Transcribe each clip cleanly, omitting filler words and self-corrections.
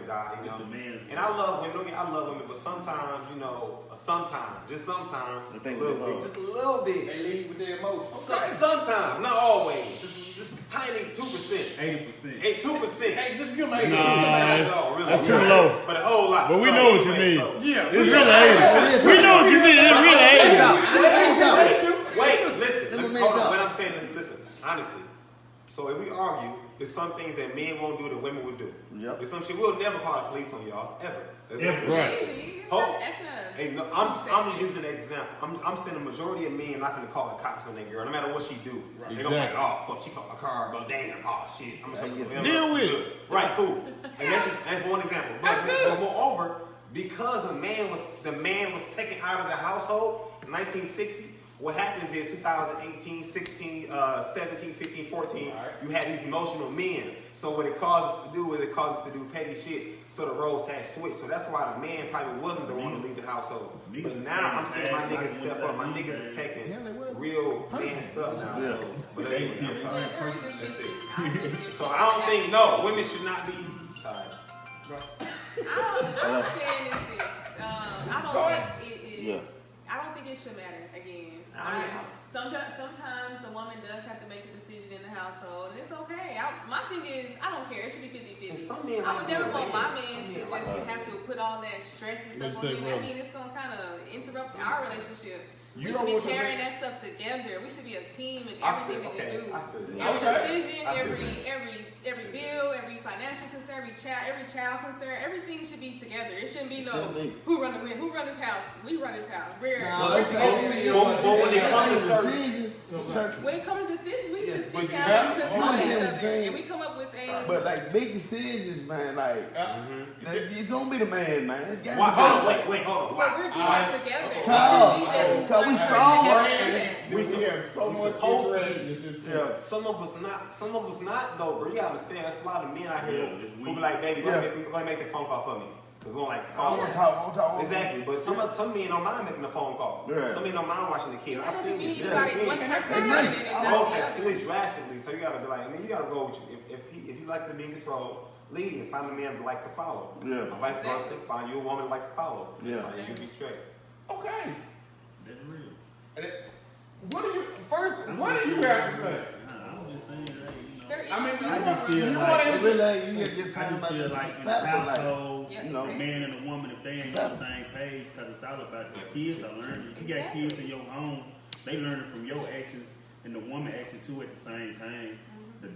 God, you know. It's a man. And I love women. Don't get, I love women, but sometimes, you know, just sometimes, a little bit, just a little bit. They lead with their emotions. Sometimes, not always. Just tiny 2%. 80%. 2%. Hey, just give them 80%. That's too low. But a whole lot. But we know what you mean. Yeah. It's really 80. We know what you mean. It's really 80. Wait, listen. Hold on. What I'm saying is, listen, honestly. So if we argue, there's some things that men won't do that women will do. Yep. There's some shit we'll never call the police on y'all, ever. Right. Hey, no, I'm just using an example. I'm saying the majority of men not gonna call the cops on that girl, no matter what she do. Right. They're gonna be like, oh fuck, she fucked my car, but damn, oh shit. I'm gonna deal with it. Right, cool. And that's one example. But moreover, because the man was taken out of the household in 1960. What happens is 2018, 16, 17, 15, 14, you have these emotional men. So what it causes us to do is it causes us to do petty shit. So the roles had switched. So that's why the man probably wasn't the one to leave the household. But now I'm seeing my niggas step up. My niggas is taking real man stuff now. Yeah. So, but anyway, I'm sorry. That's it. So I don't think, no, women should not be. Sorry. I'm saying is this. I don't think it is. Yeah. I don't think it should matter again. Sometimes the woman does have to make a decision in the household, and it's okay. My thing is, I don't care. It should be 50-50. I would never want my man to just have to put all that stress and stuff on me. I mean, it's going to kind of interrupt our relationship. We should be carrying that stuff together. We should be a team in everything that we do. Every decision, every bill, every financial concern, every child concern, everything should be together. It shouldn't be who run this house. We run this house. We're when it comes to decisions, we should sit down and consult each other, and we come up with a. But like big decisions, man, like you don't be the man. Hold on. But we're doing it together. We strong, we supposed to. Some of us not though, bro. You gotta understand, there's a lot of men out here who be like, baby, go ahead and make that phone call for me. Cause we don't like I want to talk. Exactly, but some men don't mind making a phone call. Yeah. Some men don't mind watching the kids. I've seen this. Both have switched drastically, so you gotta be like, you gotta go with you. If you like to be in control, lead and find a man that like to follow. Yeah. Or vice versa, find you a woman that like to follow. Yeah. So you can be straight. Okay. That's real. What do you have to say? I'm just saying that, I just feel like in the household, a man and a woman, if they ain't on the same page, because it's all about the kids are learning. You got kids in your home, they learning from your actions, and the woman action too at the same time.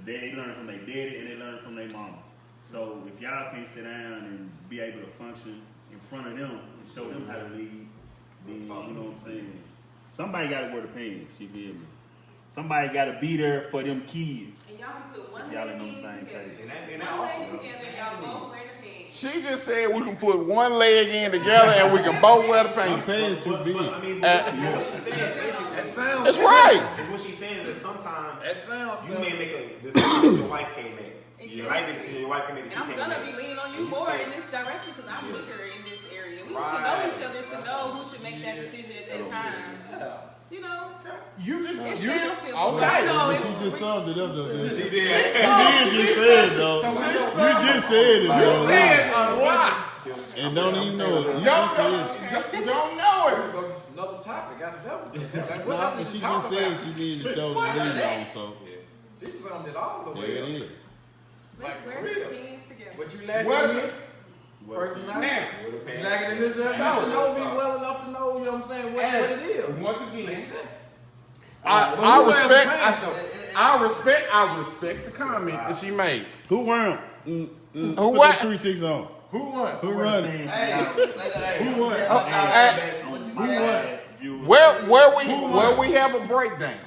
They learn from their daddy and they learn from their mama. So if y'all can't sit down and be able to function in front of them and show them how to lead, then you know what I'm saying? Somebody got to wear the pants, you feel me? Somebody got to be there for them kids. And y'all can put one y'all leg ain't on the in same together. page. One leg together, y'all both wear the pants. She just said we can put one leg in together and we can both wear the pants. Pants too big. I mean, what she's saying, That sounds. That's right. is what she's saying that sometimes That sounds. you may make a decision that your wife can't make. You might make a decision your wife can make that you I'm can't gonna make. be leaning on you more in this direction because I'm weaker in this area. We should know each other to know who should make that decision at that time. You know, You just. it You sounds simple. okay. I know But it's she just summed it up though. She You did. just said it though. You just said it You though. said unlocked. And don't even know it. You just said it. You don't know it. Another topic, got double. No, I said she just said she needed to show the lead on, so She summed it all the there way it up. is. let's wear these pants together. But you lacking What? in it? Personality. Now, You lacking in this? You should know me well enough to know, you know what I'm saying, what it is. once again, Makes sense. I respect the comment that she made. Who won? Who Put what? the 3-6 on. Who won? Who running? Who won? Where we have a breakdown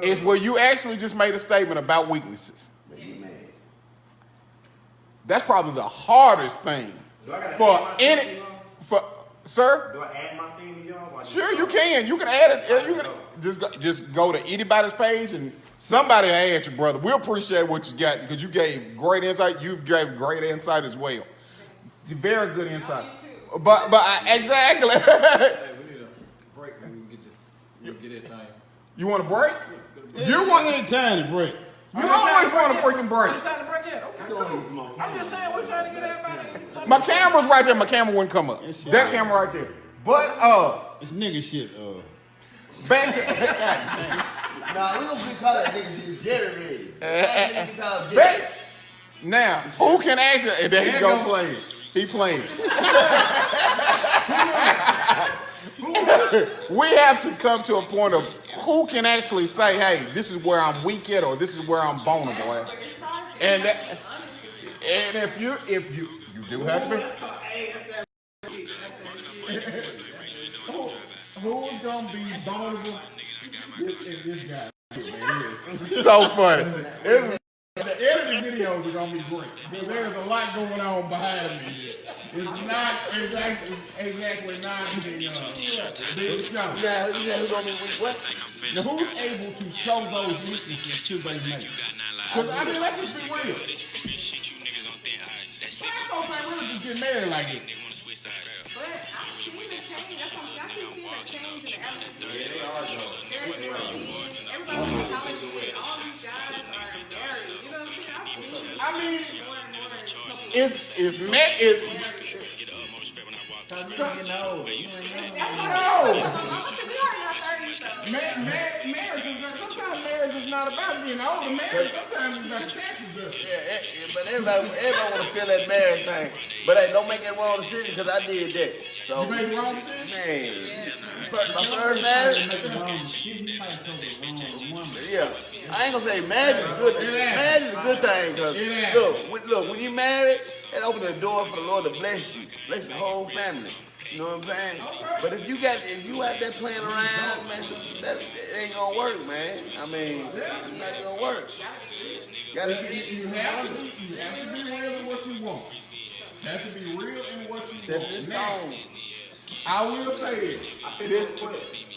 is where you actually just made a statement about weaknesses. That's probably the hardest thing for any. Sir? Do I add my thing to y'all? Sure, you can. You can add it. You can just go to anybody's page and somebody will add you, brother. We appreciate what you got because you gave great insight. You gave great insight as well. Very good insight. But exactly. Hey, we need a break, man. We can get that thing. You want a break? You want any time to break? You always want a freaking break. I'm trying to break it. Okay, cool. I'm just saying we're trying to get everybody. My camera's right there. My camera wouldn't come up. That camera right there. But It's nigga shit. back to Nah, we gonna be calling that nigga shit Jerry Red. now. Who can actually? And there he go playing. He playing. We have to come to a point of who can actually say, "Hey, this is where I'm weak at," or "This is where I'm vulnerable at." And if you do have to be. Who's gonna be vulnerable if this guy? So funny. The editing videos are gonna be great because there's a lot going on behind me. It's not exactly not the big show. Yeah, who's gonna be what? Now, who's able to show those weaknesses to they make? Because I mean, let's just be real. Black folks ain't really just get married like this. But I've seen the change. That's what I keep seeing that change in the atmosphere. Yeah, they are though. Everybody in Hollywood, all these guys are married. You know what I'm saying? I mean, More and more. Marriage is not, sometimes marriage is not about being older. Marriage sometimes is about taxes. But everybody want to feel that marriage thing. But hey, don't make that wrong decision because I did that. So, You made the wrong decision? man, my first marriage. Yeah, I ain't gonna say marriage is good. Marriage is a good thing because look, when you married, it opens the door for the Lord to bless you, bless your whole family. You know what I'm saying? But if you out there playing around, man, that ain't gonna work, man. I mean, it's not gonna work. Gotta You have to be real in what you want. You have to be real in what you set this want. stone. I will say this.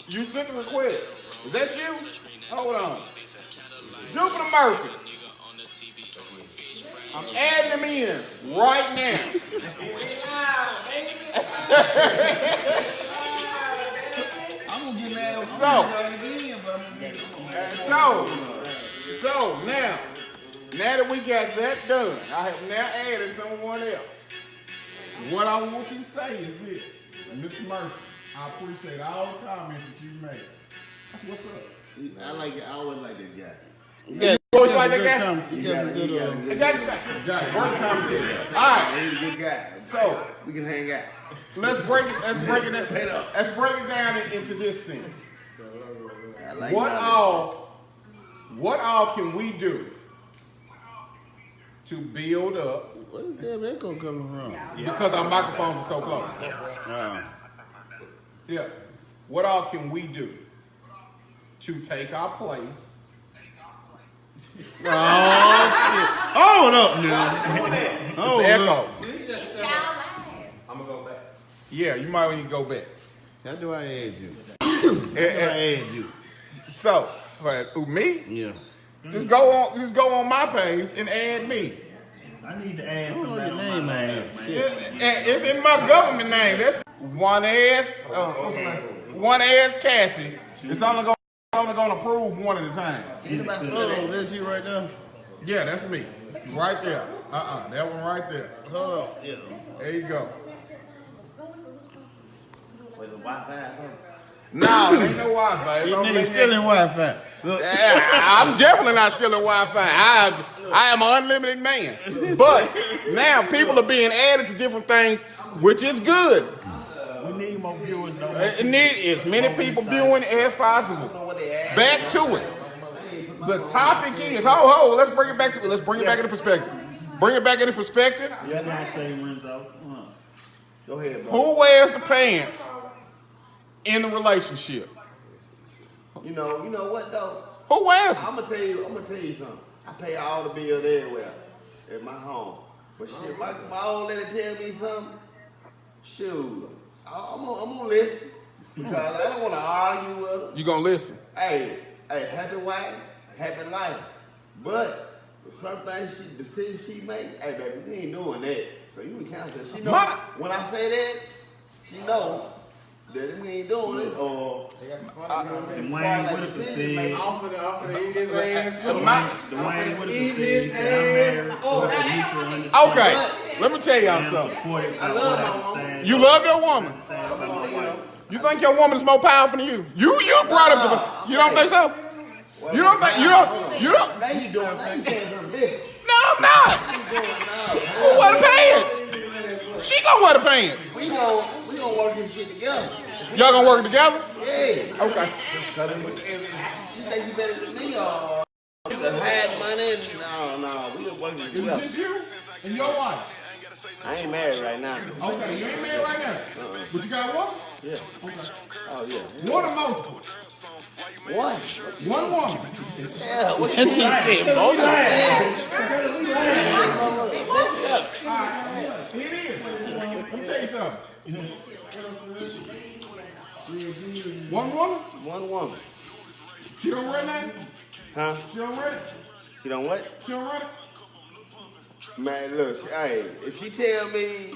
you sent the request. Is that you? Hold on. Jupiter Murphy. I'm adding them in right now. I'm gonna get mad at So now that we got that done, I have now added someone else. What I want you to say is this, Mr. Murphy. I appreciate all the comments that you made. That's what's up. I like it. I always like that guy. You always like that guy? He got it. Exactly. Work commentary. All right. He's a good guy. So We can hang out. let's break it down into this sense. I like What all can we do to build up? Where's that echo coming from? Because our microphones are so close. Yeah. What all can we do to take our place? Hold up now. It's the echo. I'm gonna go back. Yeah, you might want to go back. How do I add you? And so, who, me? Yeah. Just go on my page and add me. I need to add Don't know something your on name, my man. app, man. It's in my government name. That's one ass Kathy. It's only gonna approve one at a time. Oh, that's you right there? Yeah, that's me. Right there. That one right there. Hold on. Yeah. There you go. With the Wi-Fi. No, ain't no Wi-Fi. It's You only niggas still in Wi-Fi. Look. I'm definitely not stealing Wi-Fi. I am an unlimited man. But now people are being added to different things, which is good. We need more viewers, though. It need as many people viewing as possible. Back to it. The topic is, let's bring it back to it. Let's bring it back into perspective. Bring it back into perspective. Yeah, I say Renzo. Go ahead, bro. Who wears the pants in the relationship? You know what though? Who wears them? I'm gonna tell you something. I pay all the bills everywhere at my home. But shit, my old lady tell me something. Shoot, I'm gonna listen because I don't want to argue with her. You gonna listen? Hey, happy wife, happy life. But some things decisions she make, hey baby, we ain't doing that. So you can cancel that. She know when I say that, she knows. that we ain't doing it, or Dwayne Whitaker said. Off of the eat his ass. Dwayne Whitaker said. He said, I'm married. Okay, let me tell y'all something. I love my woman. You love your woman. You think your woman is more powerful than you? You brought him to the, you don't think so? You don't think, you don't. Now you doing, now you saying something different. No, I'm not. Who wear the pants? She gonna wear the pants. We gonna work this shit together. Y'all gonna work together? Yeah. Okay. She think you better than me, or the hide money? No, we just working It's together. just you and your wife. I ain't married right now. Okay, you ain't married right now. But you got one? Yeah. Oh yeah. One or multiple? One. One woman. Yeah. What you mean? Both of It is. Let me tell you something. One woman? One woman. She don't run nothing? Huh? She don't run it? She don't what? She don't run it? Man, look. Hey, if she tell me,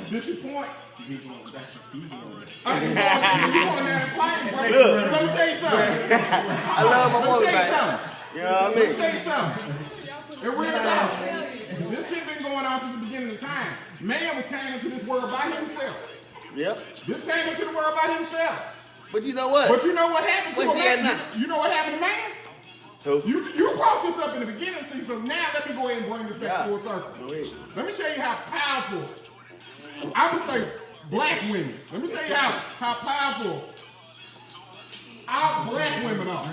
Did she point? You going down and fighting, bro. Let me tell you something. I love my Let me woman, tell you man. something. You know what I Let me mean? tell you something. In real talk, this shit been going on since the beginning of time. Man came into this world by himself. Yep. This came into the world by himself. But you know what? But you know what happened to What a he had man? now? You know what happened to man? Who? You brought this up in the beginning, see, so now let me go ahead and bring this back Yeah. full circle. Go ahead. Let me show you how powerful, I would say black women. Let me show you how powerful our black women are.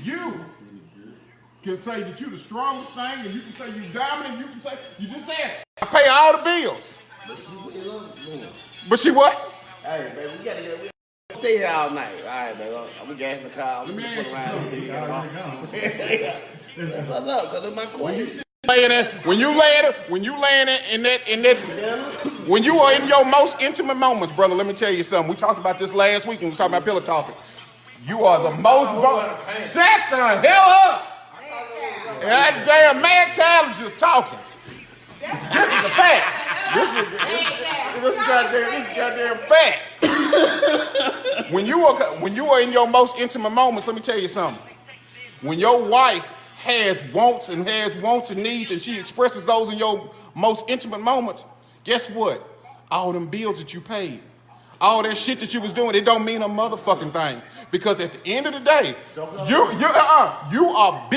You can say that you're the strongest thing, and you can say you're dominant, you can say, you just said, I pay all the bills. But she what? Hey, baby, we gotta get. Stay here all night. All right, baby. I'm gassing the car. Let me ask you something. What's up? Cause of my question. When you are in your most intimate moments, brother, let me tell you something. We talked about this last week when we was talking about pillow talking. You are the most Shut the hell up! That damn mad college is talking. This is a fact. This is goddamn fact. When you are in your most intimate moments, let me tell you something. When your wife has wants and needs, and she expresses those in your most intimate moments, guess what? All them bills that you paid, all that shit that you was doing, it don't mean a motherfucking thing. Because at the end of the day, you are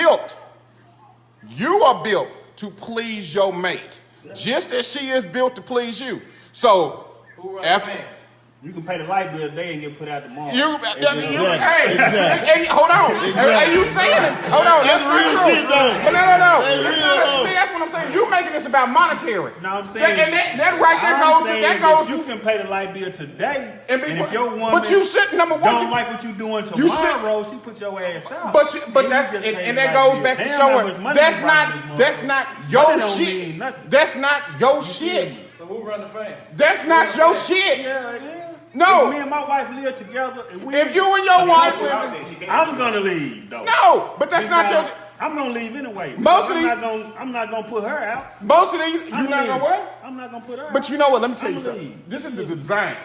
built to please your mate, just as she is built to please you. So after. You can pay the light bill today and get put out tomorrow. Hey, hold on. Are you saying it? Hold on, that's real shit, though. But no. See, that's what I'm saying. You making this about monetary. No, I'm saying that right there goes. You can pay the light bill today, and if your woman but you should number one don't like what you doing tomorrow, she put your ass out. But that's and that goes back to showing that's not your shit. That's not your shit. So who run the fan? That's not your shit. Yeah, it is. No. If me and my wife live together, and if you and your wife live, I'm gonna leave though. No, but that's not your. I'm gonna leave anyway. I'm not gonna put her out. Most of these, you're not gonna what? I'm not gonna put her out. But you know what? Let me tell you something. This is the design.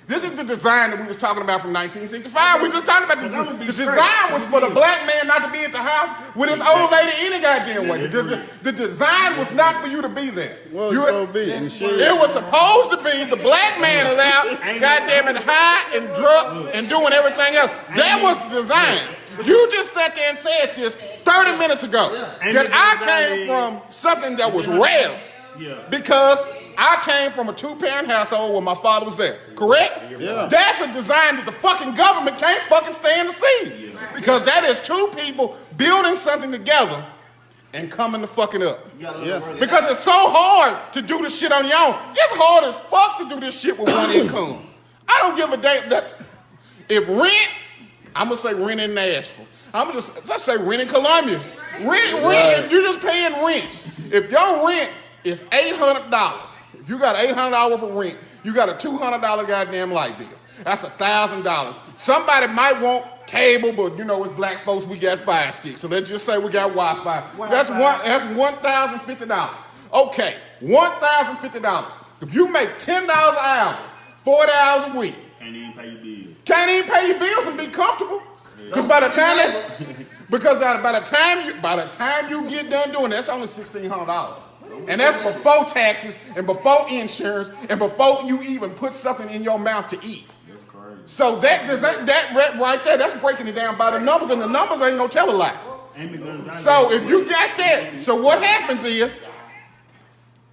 This is the design that we was talking about from 1965. We just talking about the design was for the black man not to be at the house with his old lady any goddamn way. The design was not for you to be there. It was supposed to be the black man is out, goddamn it, high and drunk and doing everything else. That was the design. You just sat there and said this 30 minutes ago that I came from something that was rare because I came from a two-parent household where my father was there, correct? Yeah. That's a design that the fucking government can't fucking stand to see. Because that is two people building something together and coming to fucking up. Because it's so hard to do this shit on your own. It's hard as fuck to do this shit with one income. I don't give a damn that if rent, I'm gonna say rent in Nashville. Let's say rent in Columbia. Rent, if you're just paying rent. If your rent is $800, if you got $800 worth of rent, you got a $200 goddamn light bill. That's $1,000. Somebody might want cable, but you know, it's black folks, we got Fire Sticks. So let's just say we got Wi-Fi. That's $1,050. Okay, $1,050. If you make $10 an hour, 40 hours a week, Can't even pay your bills. can't even pay your bills and be comfortable. Because by the time you get done doing that, that's only $1,600. And that's before taxes and before insurance and before you even put something in your mouth to eat. That's crazy. So that right there, that's breaking it down by the numbers, and the numbers ain't gonna tell a lie. So if you got that, so what happens is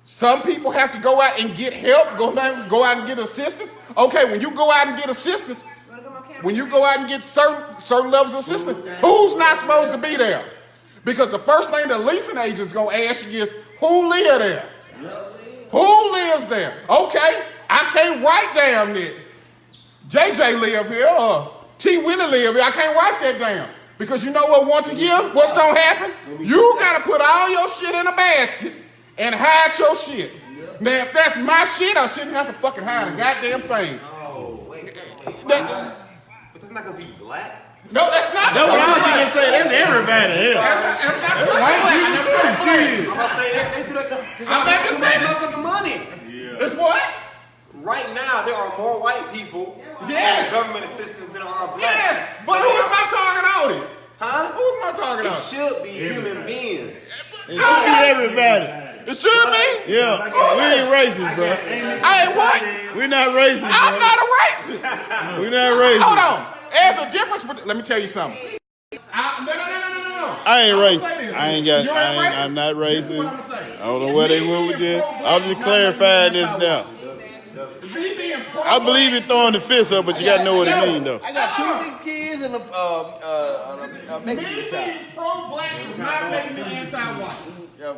some people have to go out and get help, go out and get assistance. Okay, when you go out and get assistance, when you go out and get certain levels of assistance, who's not supposed to be there? Because the first thing the leasing agent's gonna ask you is, who live there? Who lives there? Okay, I can't write down that JJ live here or T Willie live here. I can't write that down. Because you know what, once a year, what's gonna happen? You gotta put all your shit in a basket and hide your shit. Now, if that's my shit, I shouldn't have to fucking hide a goddamn thing. Oh, wait. But that's not because you black. No, that's not. That's what I was going to say. That's everybody here. White people too, shit. I'm about to say they do that because I'm about to too say much motherfucking money. It's what? Right now, there are more white people Yes. in government assistance than are black. Yes, but who is my target audience? Huh? Who is my target It audience? should be human beings. It should be everybody. It should be. Yeah. We ain't racist, bro. I ain't what? We not racist, I'm bro. not a racist. We not racist. Hold on. There's a difference. Let me tell you something. No. I ain't I'ma racist. say this. I ain't got. You I'm not This is what racist. I'ma say. I don't know where they went with this. I'm just clarifying this now. I believe in throwing the fist up, but you gotta know what it means, though. I got 2 big kids and a Mexican child. being pro-black does not make me anti-white. Yeah.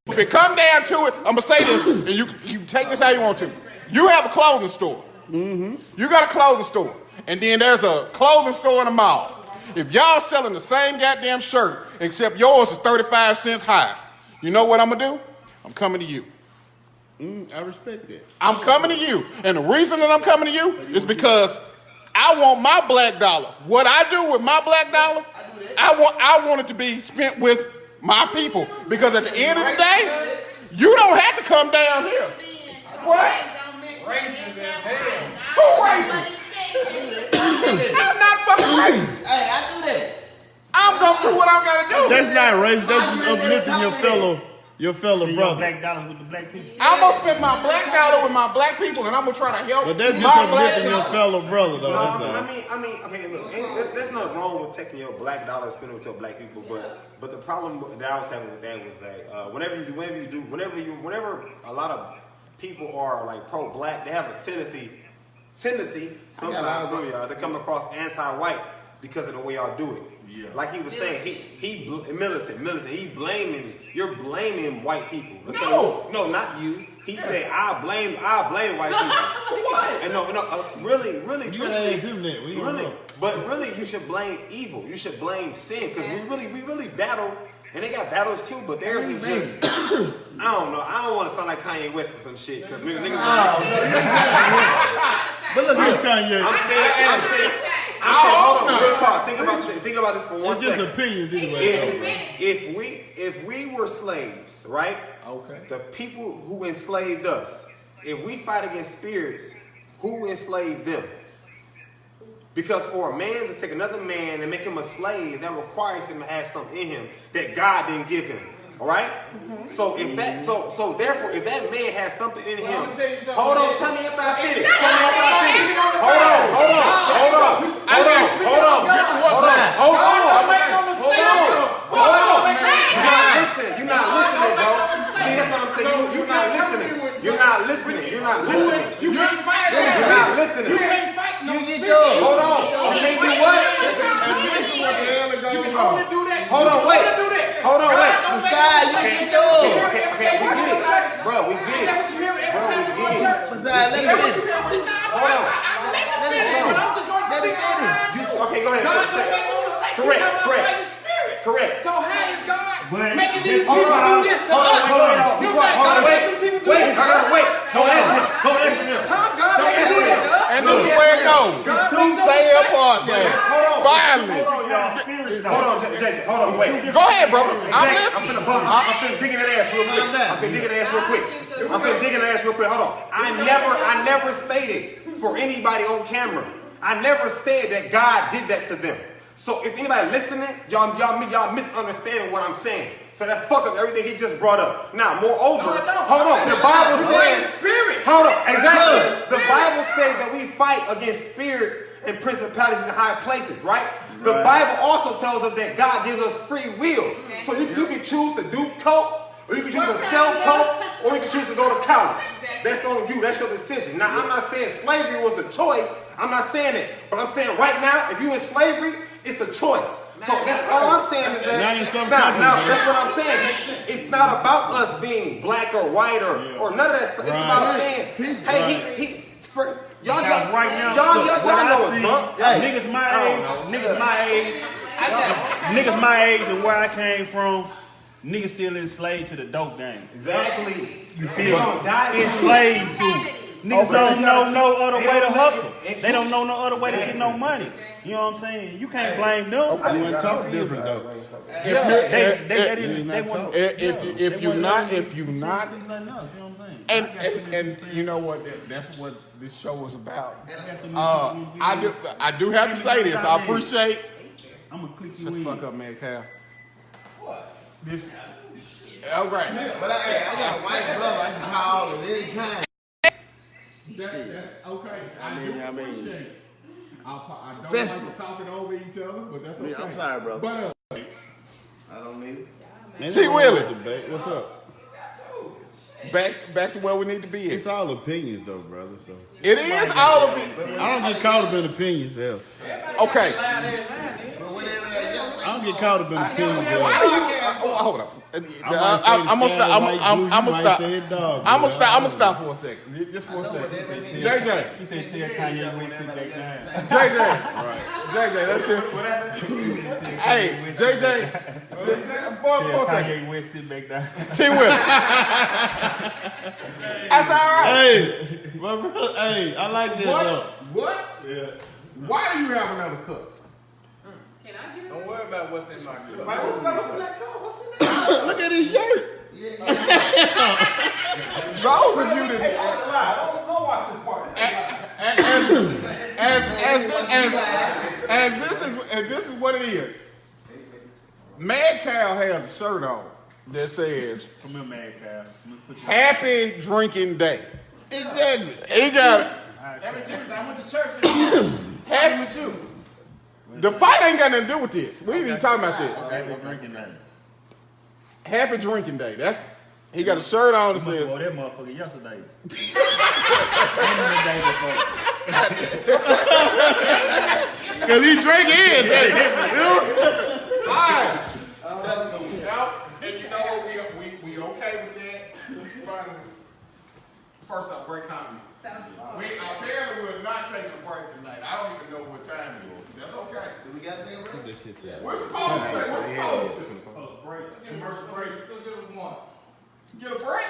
If it come down to it, I'm gonna say this, and you take this how you want to. You have a clothing store. You got a clothing store, and then there's a clothing store in the mall. If y'all selling the same goddamn shirt, except yours is 35 cents higher, you know what I'm gonna do? I'm coming to you. I respect that. I'm coming to you, and the reason that I'm coming to you is because I want my black dollar. What I do with my black dollar, I want it to be spent with my people. Because at the end of the day, you don't have to come down here. What? Racist as hell. Who racist? I'm not fucking racist. Hey, I do that. I'm gonna do what I gotta do. That's not racist. That's just uplifting your fellow brother. Black dollars with the black people. I'm gonna spend my black dollar with my black people, and I'm gonna try to help. But that's just my black uplifting your people. fellow brother, though. That's all. I mean, okay, look, there's nothing wrong with taking your black dollar and spending it with your black people, but the problem that I was having with that was that whenever a lot of people are like pro-black, they have a tendency sometimes some of y'all to come across anti-white because of the way y'all do it. Yeah. Like he was saying, you're blaming white people. No, not you. He said, I blame white people. What? And really, You gotta ask him that. We don't know. but really, you should blame evil. You should blame sin, because we really battle, and they got battles too. But theirs is just, I don't know. I don't want to sound like Kanye West or some shit, because niggas. But look here. Kanye. I'm saying, hold on, real talk. Think about this for 1 It's just second. opinions anyway. If we were slaves, right? Okay. The people who enslaved us, if we fight against spirits, who enslaved them? Because for a man to take another man and make him a slave, that requires him to have something in him that God didn't give him. All right? So if that, so therefore, if that man has something in him, I'm gonna tell you something. hold on, tell me after I finish. Hold on. You're not listening, bro. See, that's what I'm saying. You're not listening. You're not listening. You can't fight You're that. not listening. You can't fight no You get spirit. yours. Hold on. You can't do what? You can only do that. Hold on, wait. Hold on, wait. Besides, you get yours. Okay, we get it. Bro, we get it. That's what you hear every time you go to church. Besides, let him finish. Hold on. Okay, go ahead. God don't make no mistakes. Correct, He's talking about correct. fighting spirit. Correct. So how is God But- making these Hold people on, do this to hold on, us? hold on, You know what I'm saying? God making people do this to us. Wait. Don't answer him. How God making people do this to us? And this is where it goes. God makes no Say your mistakes. part, man. Hold on. finally. Hold on, y'all. Hold on, JJ. Hold on, wait. Go ahead, brother. I'm I'm listening. finna dig in that ass real quick. I'm finna dig in that ass real quick. I'm finna dig in that ass real quick. Hold on. I never stated for anybody on camera. I never said that God did that to them. So if anybody listening, y'all misunderstanding what I'm saying. So that fuck up everything he just brought up. Now, moreover, hold on. The Bible says, hold on, exactly. The Bible says that we fight against spirits and principalities in high places, right? The Bible also tells us that God gives us free will. So you can choose to do coke, or you can choose to sell coke, or you can choose to go to college. That's on you. That's your decision. Now, I'm not saying slavery was the choice. I'm not saying it. But I'm saying right now, if you're in slavery, it's a choice. So that's all I'm saying is that now that's what I'm saying. It's not about us being black or white or none of that stuff. It's about saying, hey, y'all know it's Trump. Niggas my age and where I came from, niggas still enslaved to the dope game. Exactly. You feel me? Enslaved to. Niggas don't know no other way to hustle. They don't know no other way to get no money. You know what I'm saying? You can't blame them. You went talk different though. If you're not, and and you know what? That's what this show is about. I do have to say this. I appreciate. I'm gonna click Shut the you fuck in. up, man, Cal. This. All right. But I got a white brother I can call at any time. That's okay. I do appreciate it. I don't Festival. like talking over each other, but that's okay. I'm sorry, bro. But I don't need it. T. Willie. What's up? Back to where we need to be. It's all opinions though, brother. So It is all of it. I don't get caught up in opinions. Hell, Okay. I don't get caught up in opinions. Hell. Why do you? Hold up. I'm gonna stop for a second. Just for a second. JJ. He said, tell Kanye West sit back down. JJ, that's it. Hey, JJ. For a second. Kanye West sit back down. T. Willie. That's all right. Hey, my brother, hey, I like this. what? Yeah. Why do you have another cup? Can I get it? Don't worry about what's in my cup. What's in that cup? What's in that? Look at his shirt. Those of you that Don't watch this part. as this is what it is. Mad Cow has a shirt on that says Come here, man, Kyle. Happy Drinking Day. Exactly. He got it. Every Tuesday, I went to church. Happy with you. The fight ain't got nothing to do with this. We ain't even talking about this. Happy drinking day. Happy Drinking Day. That's he got a shirt on that says Oh, that motherfucker yesterday. And the day before. Cause he drink in. Alright. And you know what? We okay with that. Finally. First up, break comments. Apparently we're not taking a break tonight. I don't even know what time it is. That's okay. We got that right? We're supposed to say, we're supposed to. Break. Commercial break. Get a break?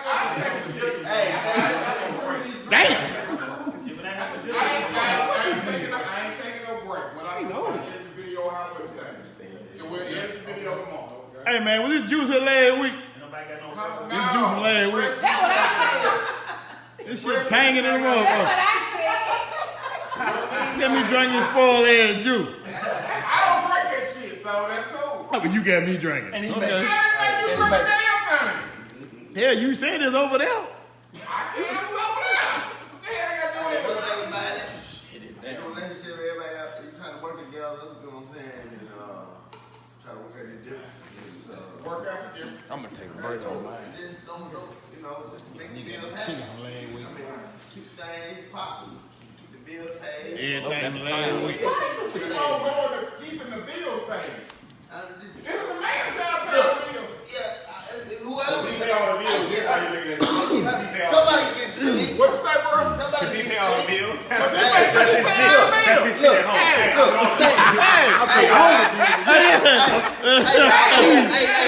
I'm taking a shit. Hey, Damn! I ain't taking no break. What I'm going to edit the video how much time. So we'll edit the video tomorrow. Hey man, was this juice here last week? Nobody got no This juice from last week. That's what I This shit tanging in the motherfucker. said. Let me drink this spoiled ass juice. I don't drink that shit, so that's cool. Oh, but you got me drinking. And he Okay. made I didn't make you drink a damn thing. Yeah, you said it's over there. I said it was over there. What the hell I got to do with it? everybody, in a relationship, everybody out, you trying to work together, you know what I'm saying, and try to work out your differences. Work out your difference. I'm gonna take a break on mine. Just don't, you know, just make the bill happy. Keep things popping, keep the bill paid. Everything from last week. Keep on going to keeping the bills paid. This is the man's job to pay the bills. Whoever. He pay all the bills. Here's how you look at it. Somebody gets sick. What you say, bro? Somebody He gets pay all the sick. bills. That's his Shit at home.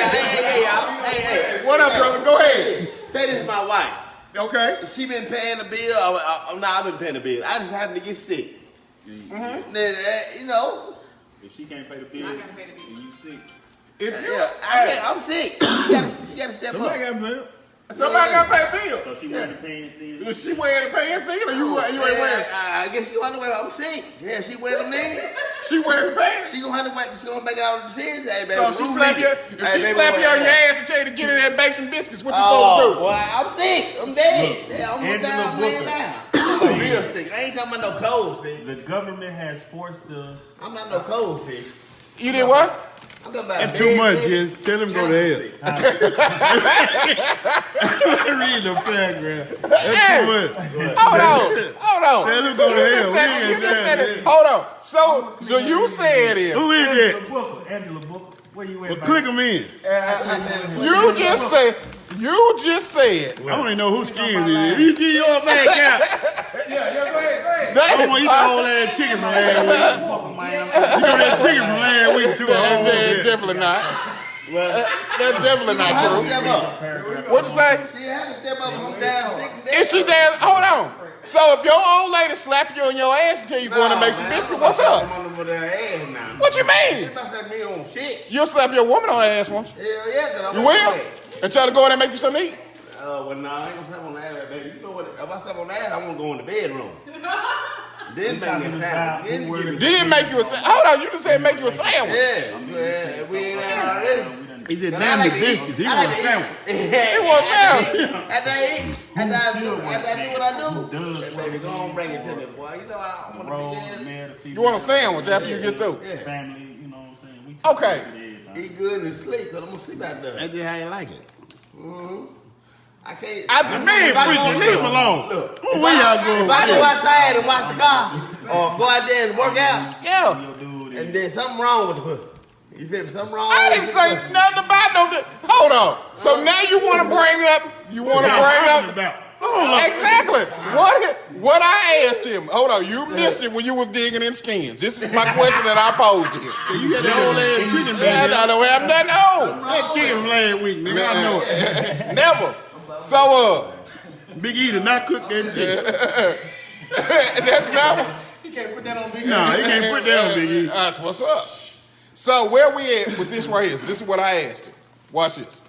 Hey, What up, brother? Go ahead. say this is my wife. Okay. She been paying the bill. No, I've been paying the bill. I just happened to get sick. Then, you know, If she can't pay the bill, I gotta pay the bill. and you sick. If you, I'm sick. She gotta step up. Somebody got bill. somebody got to pay the bill. So she wearing the pants then? Is she wearing the pants then, or you ain't wearing? I guess you underwear. I'm sick. Yeah, she wear them then. She wearing the pants. She gonna have to wait. She gonna make out the decisions. Hey, baby, So she slap you. If she slap you on your ass and tell you to get in there and bake some biscuits, what you supposed to do? Boy, I'm sick. I'm dead. Yeah, I'm Angela down, I'm laying Booker. down. I'm real sick. I ain't talking about no cold sick. The government has forced the. I'm not no cold sick. You did what? I'm talking about That's too much, Jess. Tell him go to hell. Read the paragraph. That's Hey, too much. hold on. Tell him So go to you hell. just said, We you ain't just said down it. Hold on. So you said it. Who is that? Angela Booker. Where you at? Well, click him in. You just said. I don't even know who skins it is. You see your back out. Yeah, go ahead. I don't want to eat the whole ass chicken from last week. You know that chicken from last week too. That's definitely not. That's definitely not true. Step up. What you say? She had to step up. I'm down sick. Is she down? Hold on. So if your old lady slap you on your ass until you going to make some biscuit, what's up? I'm on their ass now. What you mean? They must have me on shit. You'll slap your woman on the ass, won't you? Hell yeah, cause I'm You on will? that. And try to go in there and make you something to eat? Well, no, I ain't gonna step on the ass, baby. You know what? If I step on the ass, I wanna go in the bedroom. Then make me a sandwich. Then give me. Did make you a sandwich? Hold on, you just said make you a sandwich. Yeah, we ain't there already. He said, damn the biscuits. He want a sandwich. It was a sandwich. After I eat, after I do what I do, hey, baby, go on, bring it to me, boy. You know I want to begin. You want a sandwich after you get through? Family, you know what I'm saying? We Okay. Eat good and sleep, cause I'm gonna sleep out there. That's just how you like it. I can't. Man, if I freaking go- leave him alone. Look, Where y'all go? if I go outside and wash the car, or go out there and work out, Yeah. and there's something wrong with the pussy. You feel me? Something wrong. I with didn't the say pussy. nothing about no. Hold on. So now you want to bring up? Exactly. What I asked him. Hold on. You missed it when you was digging in skins. This is my question that I posed to him. You got that whole ass chicken Yeah, back I don't have nothing on. That chicken from last week, nigga. I know it. Never. So Big E did not cook that chicken. that's not. He can't put that on Big Nah, he can't put that on Big E. That's what's up. So where we at with this right here? This is what I asked him. Watch this.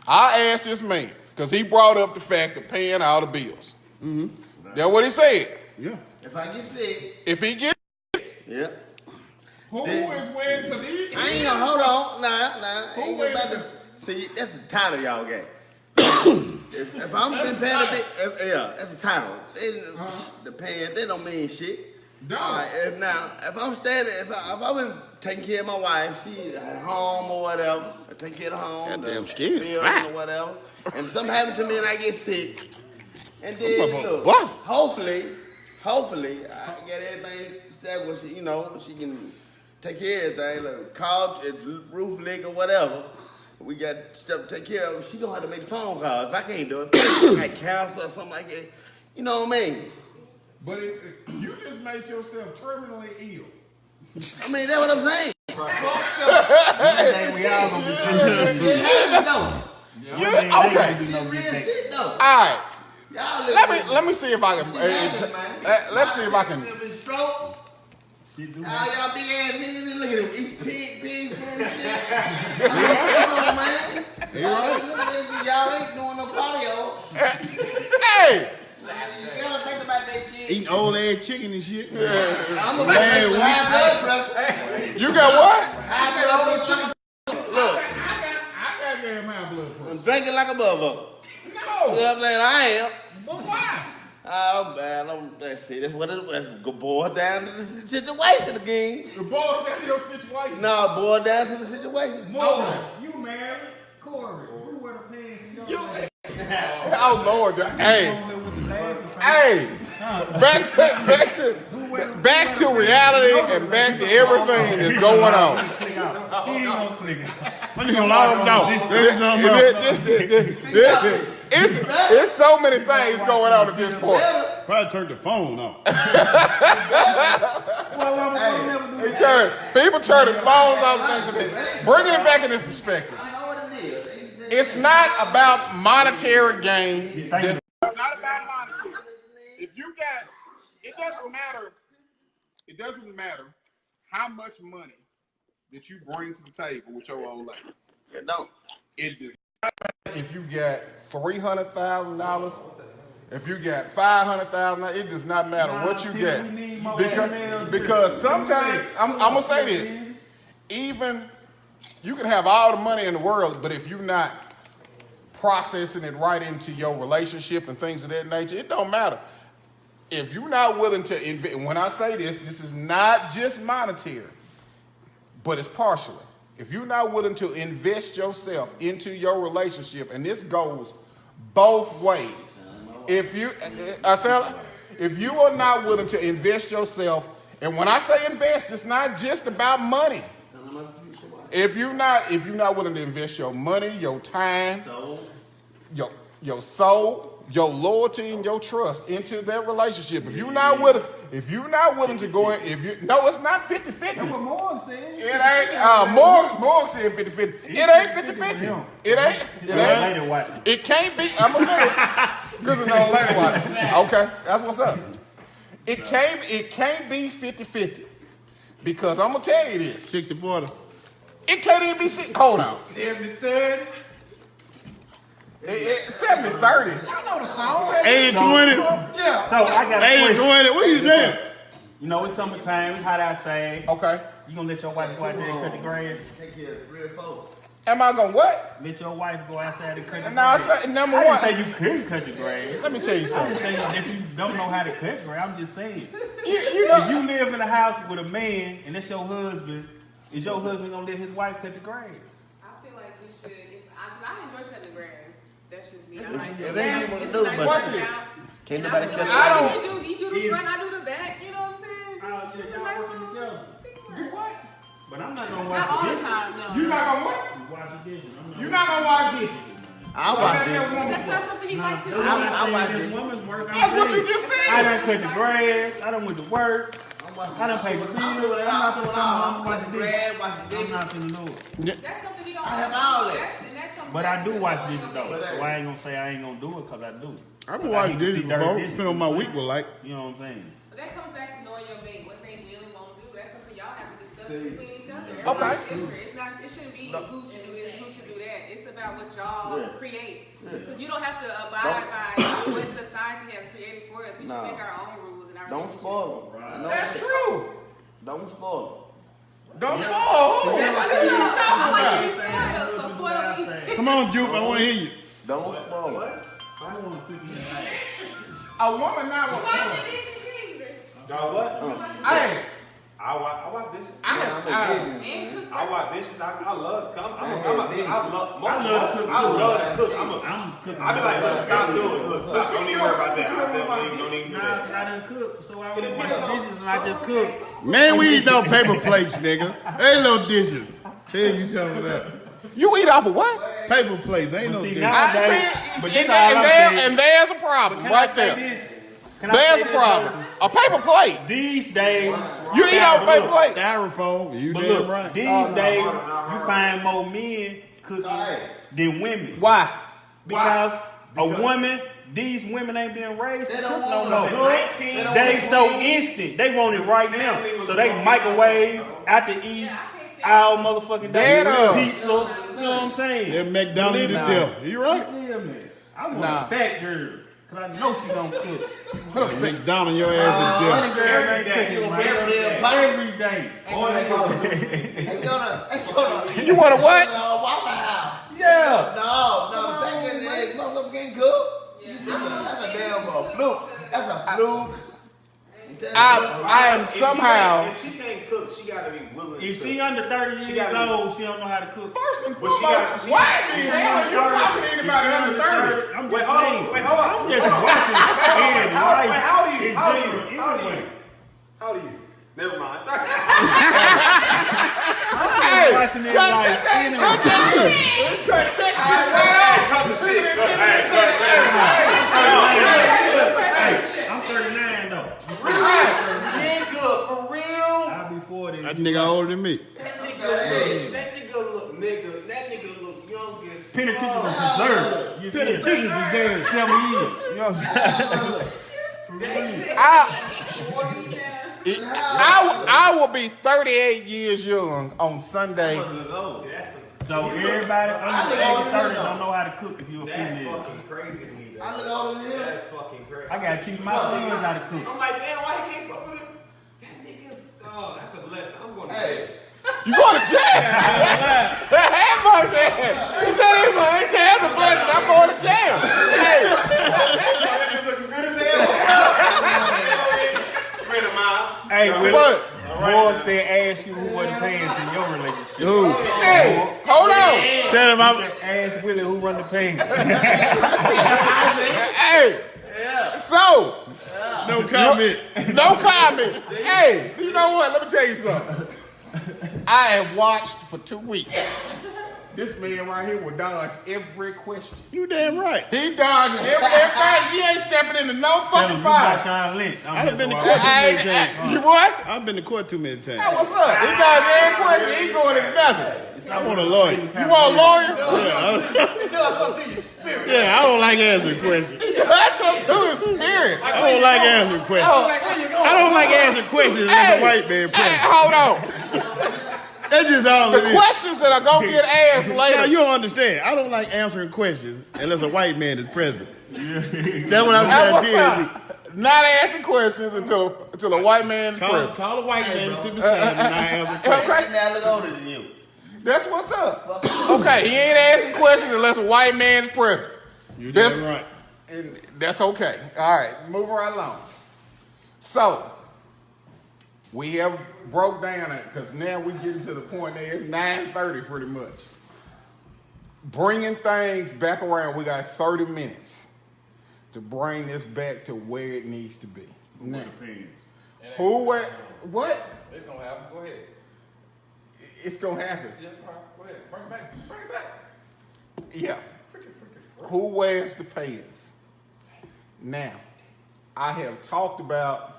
I asked this man because he brought up the fact of paying all the bills. That's what he said. Yeah. If I get sick, If he get, yeah. Who is winning? Because he. I ain't gonna hold on. Nah. Who Ain't win? about to, see, that's the title y'all game. if I'm competitive, that's the title. The paying, they don't mean shit. No. All right, if I'm standing, if I've been taking care of my wife, she at home or whatever, I take care of the home, Goddamn the skin bills fat. or whatever, and something happens to me and I get sick, and then look, What? hopefully, I get everything established, you know, she can take care of everything, like call, if roof leak or whatever. We got stuff to take care of. She gonna have to make the phone call. If I can't do it, like cancer or something like that. You know what I mean? But you just made yourself terminally ill. I mean, that's what I'm saying. We all gonna be okay. Real shit though. All right. Y'all live Let me see if I can. Let's see if I can. Stroke. Y'all big ass niggas, look at them eat pigs and shit. Come on, man. Y'all ain't doing no cardio. Hey. You gotta think about that shit. Eating old ass chicken and shit. I'm gonna make high blood pressure. You got what? High blood pressure. Look, I got damn high blood pressure. I'm drinking like a motherfucker. You know No. what I'm saying? I am. But why? I'm bad. Let's see. That's what it was. Go boil down to the situation again. The boys got your situation. No, boil down to the situation. Okay. You married Corey. You wear the pants and your Oh Lord. Hey. Back to reality and back to everything that's going on. He ain't gonna click it. I'm gonna log off. It's so many things going on at this point. Probably turned the phone off. People turning phones off, bringing it back into perspective. I know what it is. It's not about monetary gain. It's not about monetary. If you got, it doesn't matter it doesn't matter how much money that you bring to the table with your old lady. It don't. It does not matter if you got $300,000, if you got $500,000. It does not matter what you get, because sometimes I'm gonna say this: even you can have all the money in the world, but if you're not processing it right into your relationship and things of that nature, it don't matter. If you're not willing to invest, when I say this is not just monetary, but it's partially. If you're not willing to invest yourself into your relationship, and this goes both ways. If you are not willing to invest yourself, and when I say invest, it's not just about money. If you're not willing to invest your money, your time, your soul, your loyalty, and your trust into that relationship, if you're not willing to go in, it's not 50-50. That's what Morg said. It ain't. Morg said 50-50. It ain't 50-50. It ain't. It can't be. I'm gonna say it because it's no lady watching. Okay, that's what's up. It can't be 50-50 because I'm gonna tell you this. 60-40. It can't even be 60. Hold on. 70-30. 70-30. Y'all know the song. 80-20. Yeah. So I got a question. 80-20. What you saying? You know, it's summertime. How do I say? Okay. You gonna let your wife go out there and cut the grass? Take care of 3 or 4. Am I gonna what? Let your wife go outside and cut the No, I grass? say number I one. didn't say you couldn't cut the grass. Let me tell you I'm something. just saying that you don't know how to cut grass. I'm just saying. You know, If you live in a house with a man and that's your husband, is your husband gonna let his wife cut the grass? I feel like we should. I enjoy cutting the grass. That should be. If they ain't want to do, but Watch this. can't nobody cut I He do the front, I do the back. You know what I'm saying? It's a nice little teamwork. what? But I'm not gonna watch Not all the the dishes. time, no. You not gonna what? You watch the dishes. You not gonna watch this. I watch it. That's not something he likes to do. I watch this it. woman's work. I'm That's what saying. you just said. I done cut the grass. I done went to work. I done paid the bills. I'm doing it all. I'm Watch not the finna grass, watch the I'm dishes. not finna do it. That's something he don't I have all that. But I do watch dishes though. So I ain't gonna say I ain't gonna do it because I do. I've been watching dishes before. Depending on my week was like. You know what I'm saying? But that comes back to knowing your mate, what they will and won't do. That's something y'all have to discuss between each other. Okay. Everybody's different. It's not. It shouldn't be who should do this, who should do that. It's about what y'all create. Because you don't have to abide by what society has created for us. We should make our own rules and our Don't relationship. spoil them. I know That's that. true. Don't spoil them. Don't fall. That's true. I like to be spoiled, so spoil me. Come on, Jupe. I want to hear you. Don't spoil them. I want to cook you A woman not. Dog, what? Hey, I watch this. And cook. I watch dishes. I love to cook. I love to cook. I'm cooking. I be like, look, stop doing it. Look, stop. Don't even worry about that. Don't even do that. I done cook, so I don't wash the dishes and I just cook. Man, we eat no paper plates, nigga. Ain't no dishes. Hell you talking about? you eat off of what? Paper plates. Ain't no See, dishes. nowadays, But but and, this all I'm saying. and there's a problem Can I right say there. this? Can I There's say a this, problem. though? A paper plate. These days, You eat off a paper look, plate. Styrofoam. You But damn look, right. these days you find more men cooking than women. Why? Because a woman, these women ain't being raised to They cook don't no want more. to cook. They so instant. They want it right now. So they microwave out to eat all motherfucking day. Damn. Pizza. You know what I'm saying? They're McDonald's to death. You right? Yeah, man. I want a fat girl. Cause I know she don't cook. McDonald's your ass to death. Girl ain't cooking, man. Every day. You want a what? Waffle House. Yeah. No, the fact that motherfucker can't cook. That's a damn fluke. That's a fluke. I am somehow. If she can't cook, she gotta be willing. If she under 30 She years gotta be- old, she don't know how to cook. First and But she foremost, got- why the hell are you talking to anybody under 30? I'm Wait, just hold saying. on. Wait, hold on. I'm just watching and life How do you? in How do general, you? How do you? anyway. How do you? Never mind. Hey, Watching their life anyway. Cut the shit. I'm 39 though. Nigga, for real. I'll be 40. That nigga older than me. That nigga look young as. Penitentiary reserve. You penitentiary reserve 7 years. You know what I'm saying? I will be 38 years young on Sunday. So everybody under the age of 30 don't know how to cook if you're a That's female. fucking crazy to me. I look older than him. That's fucking crazy. I gotta teach my sons how to cook. I'm like, damn, why he can't fuck with him? That nigga, oh, that's a blessing. I'm going to Hey. You going to jail? Have mercy. He said that's a blessing. I'm going to jail. Hey. Friend of mine. Hey, Willie. What? Boy said ask you who wore the pants in your relationship. Who? Hey, hold on. Tell him I'm. Ask Willie who run the pants. Hey. So, No comment. no comment. Hey, you know what? Let me tell you something. I have watched for 2 weeks. This man right here will dodge every question. You damn right. He dodging every he ain't stepping into no fucking fight. Sean Lynch. I've been to court too many times. You what? I've been to court too many times. Hey, what's up? He dodging every question. He going into nothing. I want a lawyer. You want a lawyer? It does something to your spirit. Yeah, I don't like answering questions. That's up to his spirit. I don't like answering questions. I don't like answering questions as a white man Hey, president. hold on. That's just all it The is. questions that are gonna get asked Now, later. you don't understand. I don't like answering questions unless a white man is present. That's what I'm Hey, trying what's to tell you. up? Not asking questions until a white man is present. Call a white man to sit beside him and I answer questions. Okay, Now look older than you. that's what's up. Okay, he ain't asking questions unless a white man is present. You're That's- damn right. And that's okay. All right, moving right along. So, we have broke down it because now we're getting to the point that it's 9:30 pretty much. Bringing things back around, we got 30 minutes to bring this back to where it needs to be. Now, who, what? It's gonna happen. Go ahead. It's gonna happen. Yeah, go ahead. Bring it back. Bring it back. Yeah. Who wears the pants? Now, I have talked about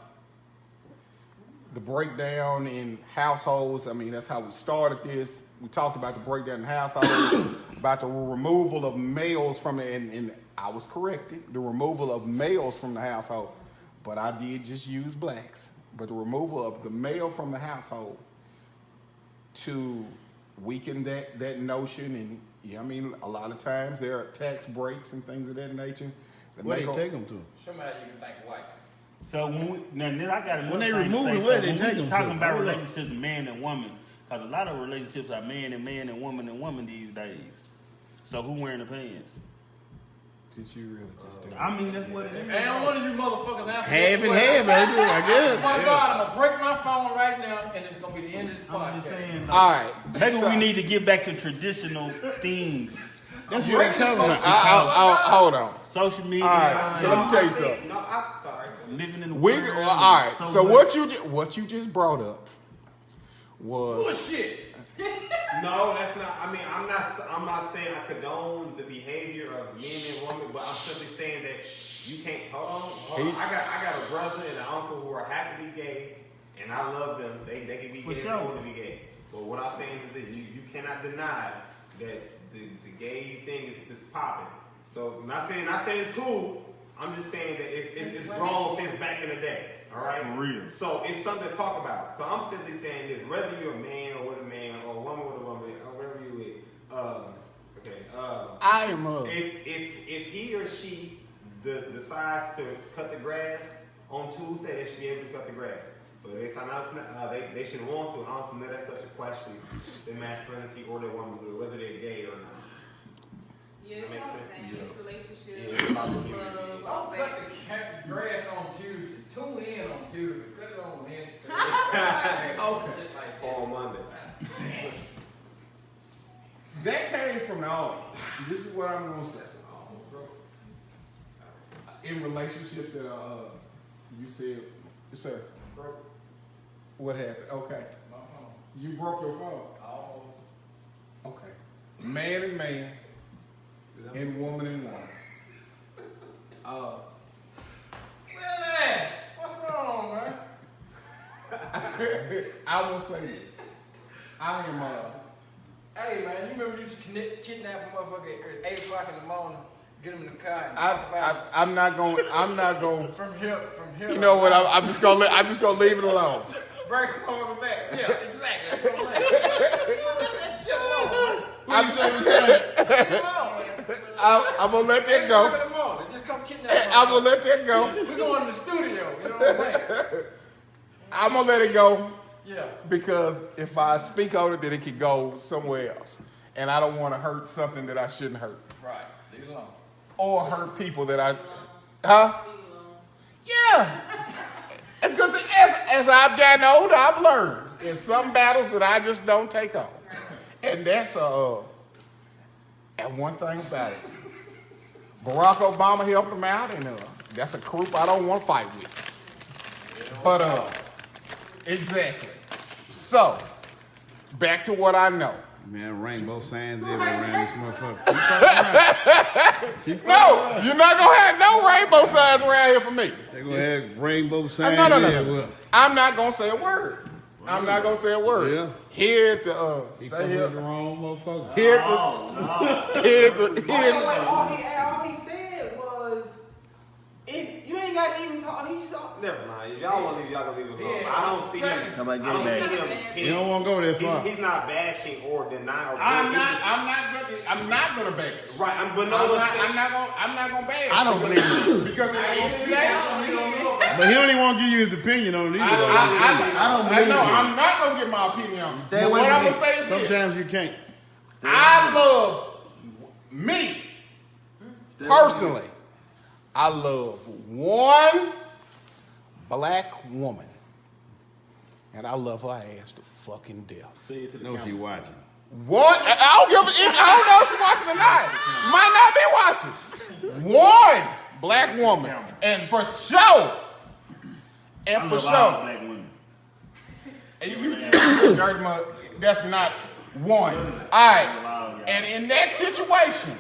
the breakdown in households. I mean, that's how we started this. We talked about the breakdown in households, about the removal of males from it, and I was corrected, the removal of males from the household. But I did just use blacks. But the removal of the male from the household to weaken that notion, and yeah, I mean, a lot of times there are tax breaks and things of that nature. that Where make they them- take them to? Show me how you can think white. So when we, now then I got When they another thing to remove say. it, where So they when take we them talking to? about Hold up. relationships of man and woman, because a lot of relationships are man and woman these days. So who wearing the pants? Did you really just do I mean, that's what it is. And one of you motherfuckers answer. Half and half, baby, I guess. Swear to God, I'm gonna break my phone right now, and it's gonna be the end of this I'm just podcast. saying. All right. Maybe so- we need to get back to traditional things. That's what I'm telling you. Hold on. Social media. All right. So let me tell you something. No, I'm sorry. Living in the We world. all right. So much- what you just brought up was Bullshit. No, that's not. I mean, I'm not saying I condone the behavior of men and women, but I'm simply saying that you can't. Hold on. I got a brother and an uncle who are happily gay, and I love them. They can be For gay if sure. they want to be gay. But what I'm saying is that you cannot deny that the gay thing is popping. So I'm not saying it's cool. I'm just saying that it's grown since back in the day. All right. For real. So it's something to talk about. So I'm simply saying this: whether you're a man or with a man, or a woman with a woman, or whatever you with, I am if he or she decides to cut the grass on Tuesday, they should be able to cut the grass. But they sign up, they shouldn't want to. I don't think that's such a question: their masculinity or their womanhood, whether they're gay or not. Yeah, it's That makes all the sense. same. It's relationship, Yeah. it's love, all Don't that. cut the grass on Tuesday. Tune in on Tuesday. Cut it on Wednesday. Shit like that. On Monday. That came from the audience. This is what I'm gonna say. In relationships that you said, sir, what happened? Okay, My phone. you broke your phone. Almost. Okay, man and man, and woman and woman. Willie, what's going on, man? I will say this. I am Hey, man, you remember you used to kidnap a motherfucker at 8 o'clock in the morning? Get him in the car. And I'm not going. from here. You know what? I'm just gonna leave it alone. Break him over the back. Yeah, exactly. I'm gonna let that go. Just come kidnap I'm gonna let that go. We're going to the studio. You know what I'm saying? I'm gonna let it go Yeah. because if I speak on it, then it could go somewhere else, and I don't want to hurt something that I shouldn't hurt, Right. Leave it alone. or hurt people that I, huh? Yeah. Because as I've gotten older, I've learned in some battles that I just don't take on, and that's and one thing about it, Barack Obama helped him out, and that's a group I don't want to fight with. But exactly. So back to what I know. Man, rainbow signs everywhere around this motherfucker. No, you're not gonna have no rainbow signs around here for me. They're gonna have rainbow signs No. everywhere. I'm not gonna say a word. I'm not gonna say a word. Yeah. Here at the He say come here, with the wrong motherfucker. here at the All he said was, you ain't got to even talk. He just never mind. If y'all want to leave, y'all can leave it alone. I don't see him. How about I don't getting see back? him. You don't want to go that far. He's not bashing or denying. I'm not gonna bash. Right, but no I'm one's not gonna bash. I don't believe it. Because at the end of the day, But he don't even want to give you his opinion on it either. I don't believe know. it. I'm not gonna get my opinion on it. Stay But away what from I'm me. gonna say is this. Sometimes you can't. I love me personally. I love one black woman, and I love her ass to fucking death. Say it to the No, she watching. One, I don't give a, I don't know if she's watching or not. Might not be watching. One black woman, and for sure, and I for love all sure, black women. and you dirty mother, that's not one. All right, and in that situation,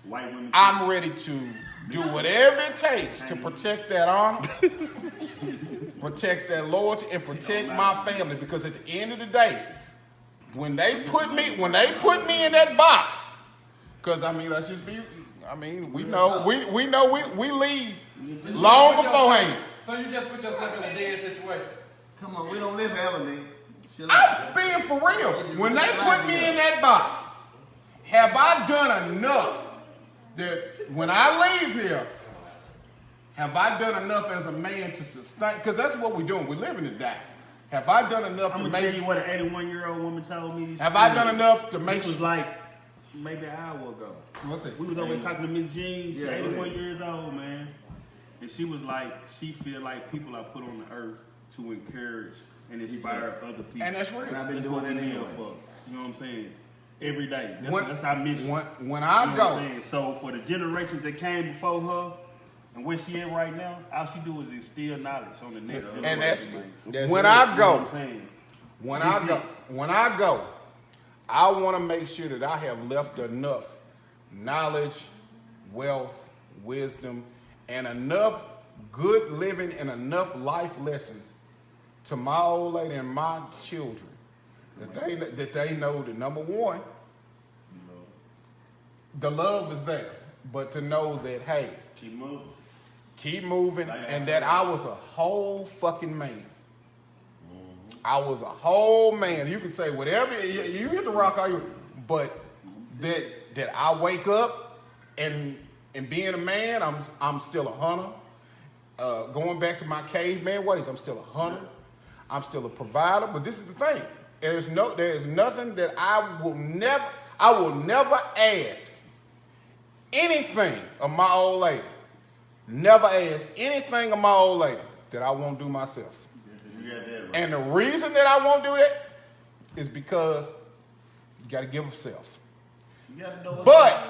White women. I'm ready to do whatever it takes to protect that honor, protect that loyalty, and protect my family. Because at the end of the day, when they put me in that box, because I mean, let's just be, I mean, we know we leave long beforehand. So you just put yourself in a dead situation. Come on, we don't live forever, nigga. Chill I'm out. being for real. When they put me in that box, have I done enough that when I leave here, have I done enough as a man to sustain? Because that's what we're doing. We're living to die. Have I done enough I'm to gonna tell make? you what an 81-year-old woman told me. Have I done enough to make? This was like maybe an hour ago. What's it? We was over there talking to Miss Jean. She's Yeah, 81 years old, man. And she was like, she feel like people are put on the earth to encourage and inspire other people. And that's real. And I've been That's doing what it we live anyway. for. You know what I'm saying? Every day. When- That's our mission. When You I know what go, I'm saying? So for the generations that came before her and where she at right now, all she do is instill knowledge on the next generation. and that's man. when You I know what go. I'm saying? When I go, I want to make sure that I have left enough knowledge, wealth, wisdom, and enough good living and enough life lessons to my old lady and my children that they know that number one, the love is there, but to know that hey, keep moving, and that I was a whole fucking man. I was a whole man. You can say whatever you hit the rock, all you, but that I wake up and being a man, I'm still a hunter. Going back to my caveman ways, I'm still a hunter. I'm still a provider. But this is the thing: there is nothing that I will never ask anything of my old lady. Never ask anything of my old lady that I won't do myself. And the reason that I won't do that is because you got to give of self. But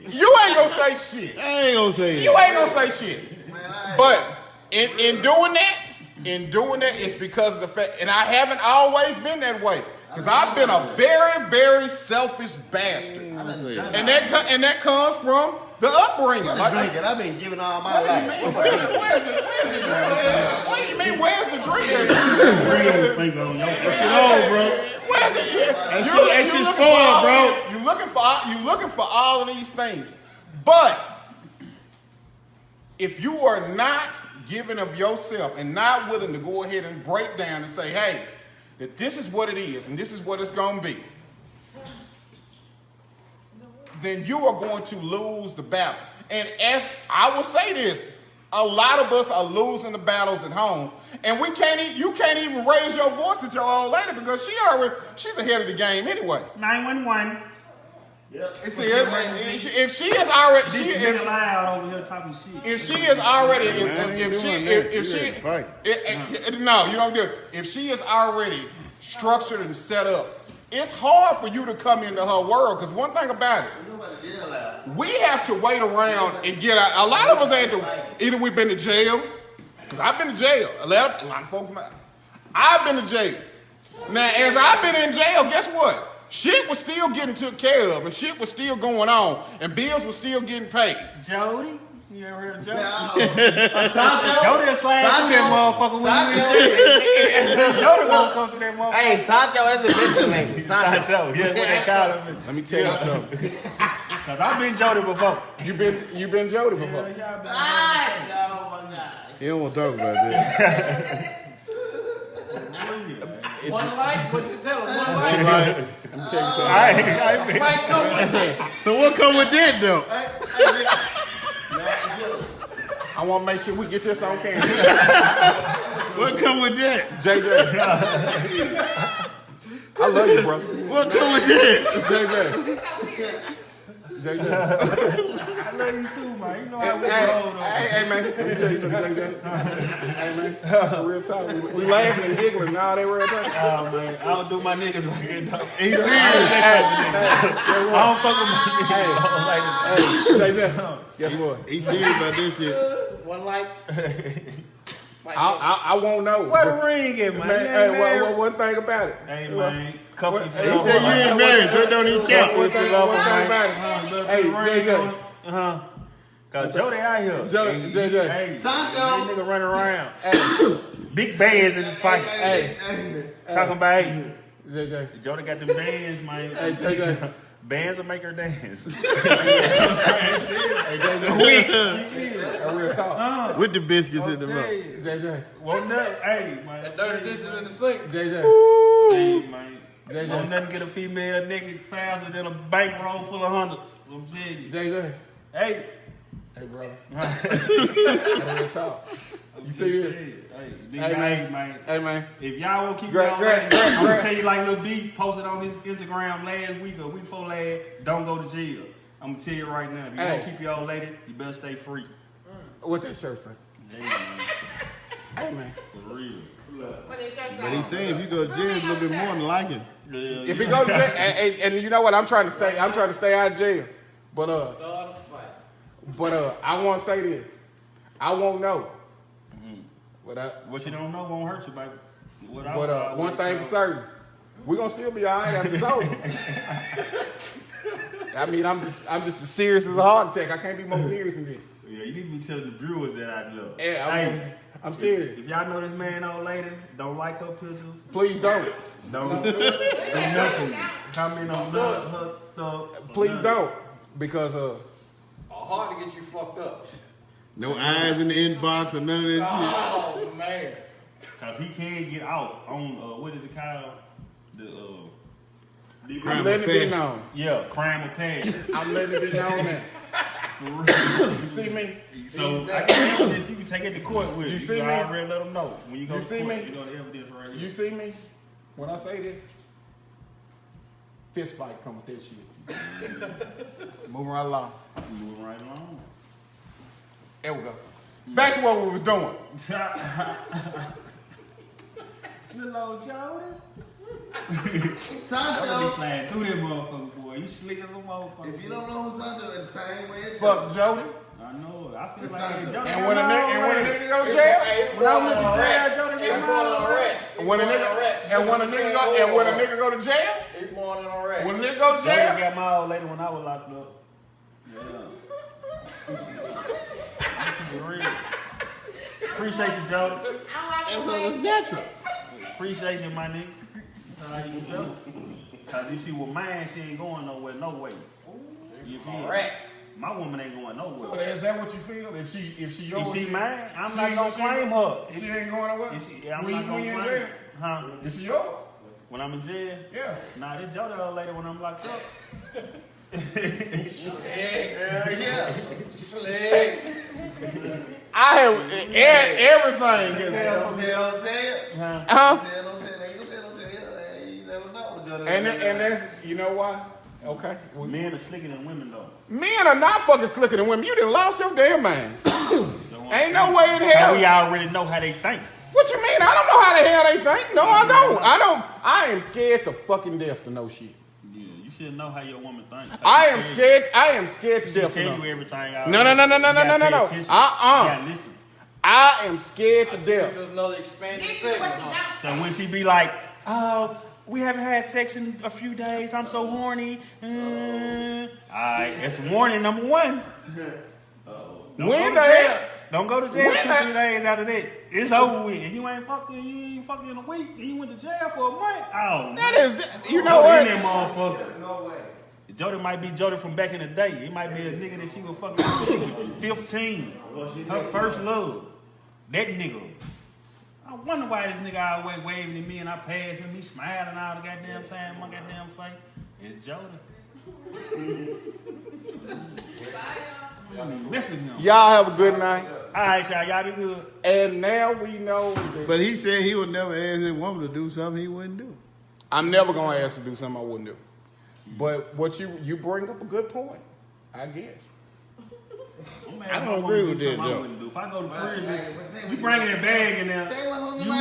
you ain't gonna say shit. I ain't gonna say it. You ain't gonna say shit. But in doing that, it's because of the fact, and I haven't always been that way. Because I've been a very, very selfish bastard. And that comes from the upbringing. I've been giving all my life. What do you mean, where's the drink? Finger on your Where's And she's spoiled, bro. You looking for all of these things, but if you are not giving of yourself and not willing to go ahead and break down and say, hey, that this is what it is and this is what it's going to be, then you are going to lose the battle. And as I will say this, a lot of us are losing the battles at home, and you can't even raise your voice at your old lady because she's ahead of the game anyway. 911. Yep. If she is already, no, you don't do it. If she is already structured and set up, it's hard for you to come into her world. Because one thing about it, we have to wait around and get out. A lot of us had to, either we've been to jail, because I've been to jail. A lot of folks, I've been to jail. Now, as I've been in jail, guess what? Shit was still getting took care of, and shit was still going on, and bills were still getting paid. Jody? You ever heard of Jody? No. Jody slide through that motherfucker when you in jail. Jody won't come through that motherfucker. Hey, Sancho, that's a bitch name. Sancho, yeah, what they call him. Let me tell you something. Cause I've been Jody before. You been Jody before? He don't want to talk about that. One life, what you tell him? One life. Let me tell you something. Might come with it. So what come with that though? I want to make sure we get this on camera. What come with that? JJ. I love you, brother. What come with that? JJ. I love you too, man. You know how we roll though. Hey, man. Let me tell you something, JJ. Hey, man. Real talk. We laughing and giggling. Nah, they real talk. Oh, man. I don't do my niggas like that, though. He's serious. I don't fuck with my niggas. Hey, JJ. Guess what? He's serious about this shit. One life. I won't know. Where the ring at, man? Hey, one thing about it. Hey, man. Cuffy. He said you ain't married, so it don't even count. One thing about it. Hey, JJ. Cause Jody out here. JJ. Hey, that nigga running around. Hey, big bands in his pocket. Hey. Talking about, hey, JJ. Jody got them bands, man. Hey, JJ. Bands will make her dance. Hey, JJ. Real talk. With the biscuits in the mouth. JJ. Won't nothing, hey, man. Dirty dishes in the sink. JJ. Hey, man. JJ. Won't nothing get a female nigga faster than a bankroll full of hundreds. I'm saying you. JJ. Hey. Hey, brother. Real talk. You see it? Hey, man. Hey, man. If y'all won't keep Great, y'all great, lady, great, I'm gonna great. tell you like Lil D posted on his Instagram last week or week before last, don't go to jail. I'm gonna tell you right now, if you Hey. won't keep your old lady, you better stay free. What that shirt say? Yeah, man. Hey, man. For real. But he's saying if you go to jail, it's a little bit more than liking. Yeah, If he go to jail, and you know what? I'm trying to stay out of jail. But I want to say this. I won't know. But what you don't know won't hurt you, baby. one thing for certain, we're gonna still be all right after it's over. I mean, I'm just as serious as a heart attack. I can't be more serious than this. Yeah, you need to be telling the viewers that I love. Yeah, I'm serious. If y'all know this man, old lady, don't like her pictures. Please don't. Don't do nothing. Comment on her stuff. Please don't, because Hard to get you fucked up. No eyes in the inbox or none of that shit. Oh, man. Cause he can't get off on what is it called? I'm letting it be known. Yeah, crime of passion. I'm letting it be known that. For real. You see me? So I can evidence you can take it to court with. You see can me? already let them know when you go You to see court. me? You know the evidence right here. You see me? When I say this, fist fight come with that shit. Moving right along. Moving right along. There we go. Back to what we was doing. Little old Jody. Sancho, Sliding through that motherfucker, boy. You slick as a motherfucker. if you don't know who Sancho is, the same way it's Fuck Jody. I know it. I feel It's like not- Jody. And when a nigga go to jail, When I went to jail, Jody got my when a nigga go to jail, He born in a wreck. when a nigga go to Jody jail, got my old lady when I was locked up. For real. Appreciate you, Jody. and so it's natural. Appreciate you, my nigga. You can tell. Cause if she was mine, she ain't going nowhere, no way. You feel me? My woman ain't going So nowhere. is that what you feel? If she yours, If she mine, I'm she not ain't gonna claim her. She ain't going nowhere. I'm When not you gonna in claim jail, her. Huh? is she yours? When I'm in jail? Yeah. Nah, this Joe the old lady when I'm locked up. I have everything. And that's, you know why? Okay. Men are slicker than women though. Men are not fucking slicker than women. You done lost your damn mind. Ain't no way in hell. We already know how they think. What you mean? I don't know how the hell they think. No, I don't. I am scared to fucking death to know shit. Yeah, you should know how your woman thinks. I am scared to death to Tell know. you everything. No. Listen. I am scared to This death. is another expanded segment. So when she be like, "Oh, we haven't had sex in a few days. I'm so horny." Alright, that's warning number one. When the hell? Don't go to jail 2-3 days after that. It's over with. And you ain't fucking in a week. And you went to jail for a month. Oh, That is, you know what? That motherfucker. No way. Jody might be Jody from back in the day. He might be a nigga that she was fucking when she was 15. Her first love. That nigga. I wonder why this nigga always waving at me and I pass him. He smiling all the goddamn time. My goddamn face. It's Jody. Mess with him. Y'all have a good night. All right, y'all be good. And now we know that But he said he would never ask his woman to do something he wouldn't do. I'm never gonna ask to do something I wouldn't do. But what you bring up a good point, I guess. I don't agree with that, though. If I go to prison, you bring that bag in there, you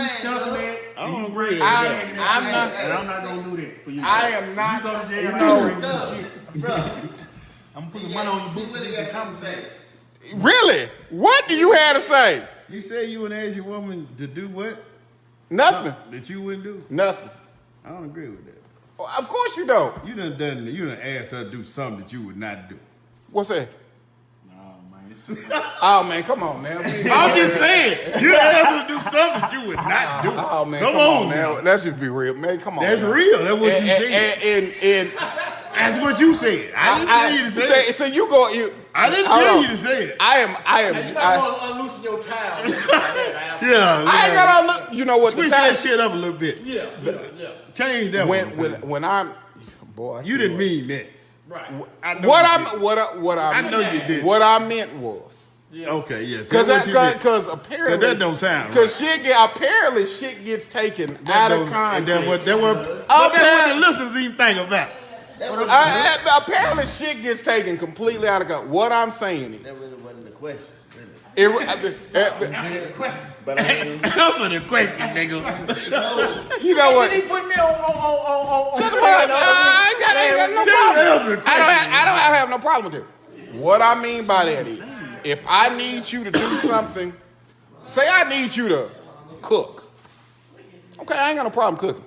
stuffing that, I don't agree with I- that. I'm not- and I'm not gonna do that for you. I am not. You go to jail, No. I'm putting money on your boots so you can compensate. Really? What do you have to say? You said you would ask your woman to do what? Nothing. That you wouldn't do? Nothing. I don't agree with that. Of course you don't. You done asked her to do something that you would not do. What's that? No, man. Oh man, come on now. I'm just saying, you asked her to do something that you would not do. Oh man, come on now. Let's just be real, man. Come on. That's now. real. That's what you said. And That's what you said. I didn't tell you to say it. So you go. I didn't tell you to say it. You might want to unloosen your towel. Yeah. I ain't gotta look. You know what? Switch the time, that shit up a little bit. Yeah. Change that one. when I'm, boy, You didn't mean that. Right. I know what you I'm did. what I I know you did. What I meant was Okay, yeah. because apparently that don't sound right. because apparently shit gets taken out of context. That's what the listeners even think about. Apparently shit gets taken completely out of context. What I'm saying is That really wasn't the question. Answer the question, nigga. You know what? He put me on. Just what? I ain't got no problem. I don't have no problem with it. What I mean by that is, if I need you to do something, say I need you to cook. Okay, I ain't got no problem cooking.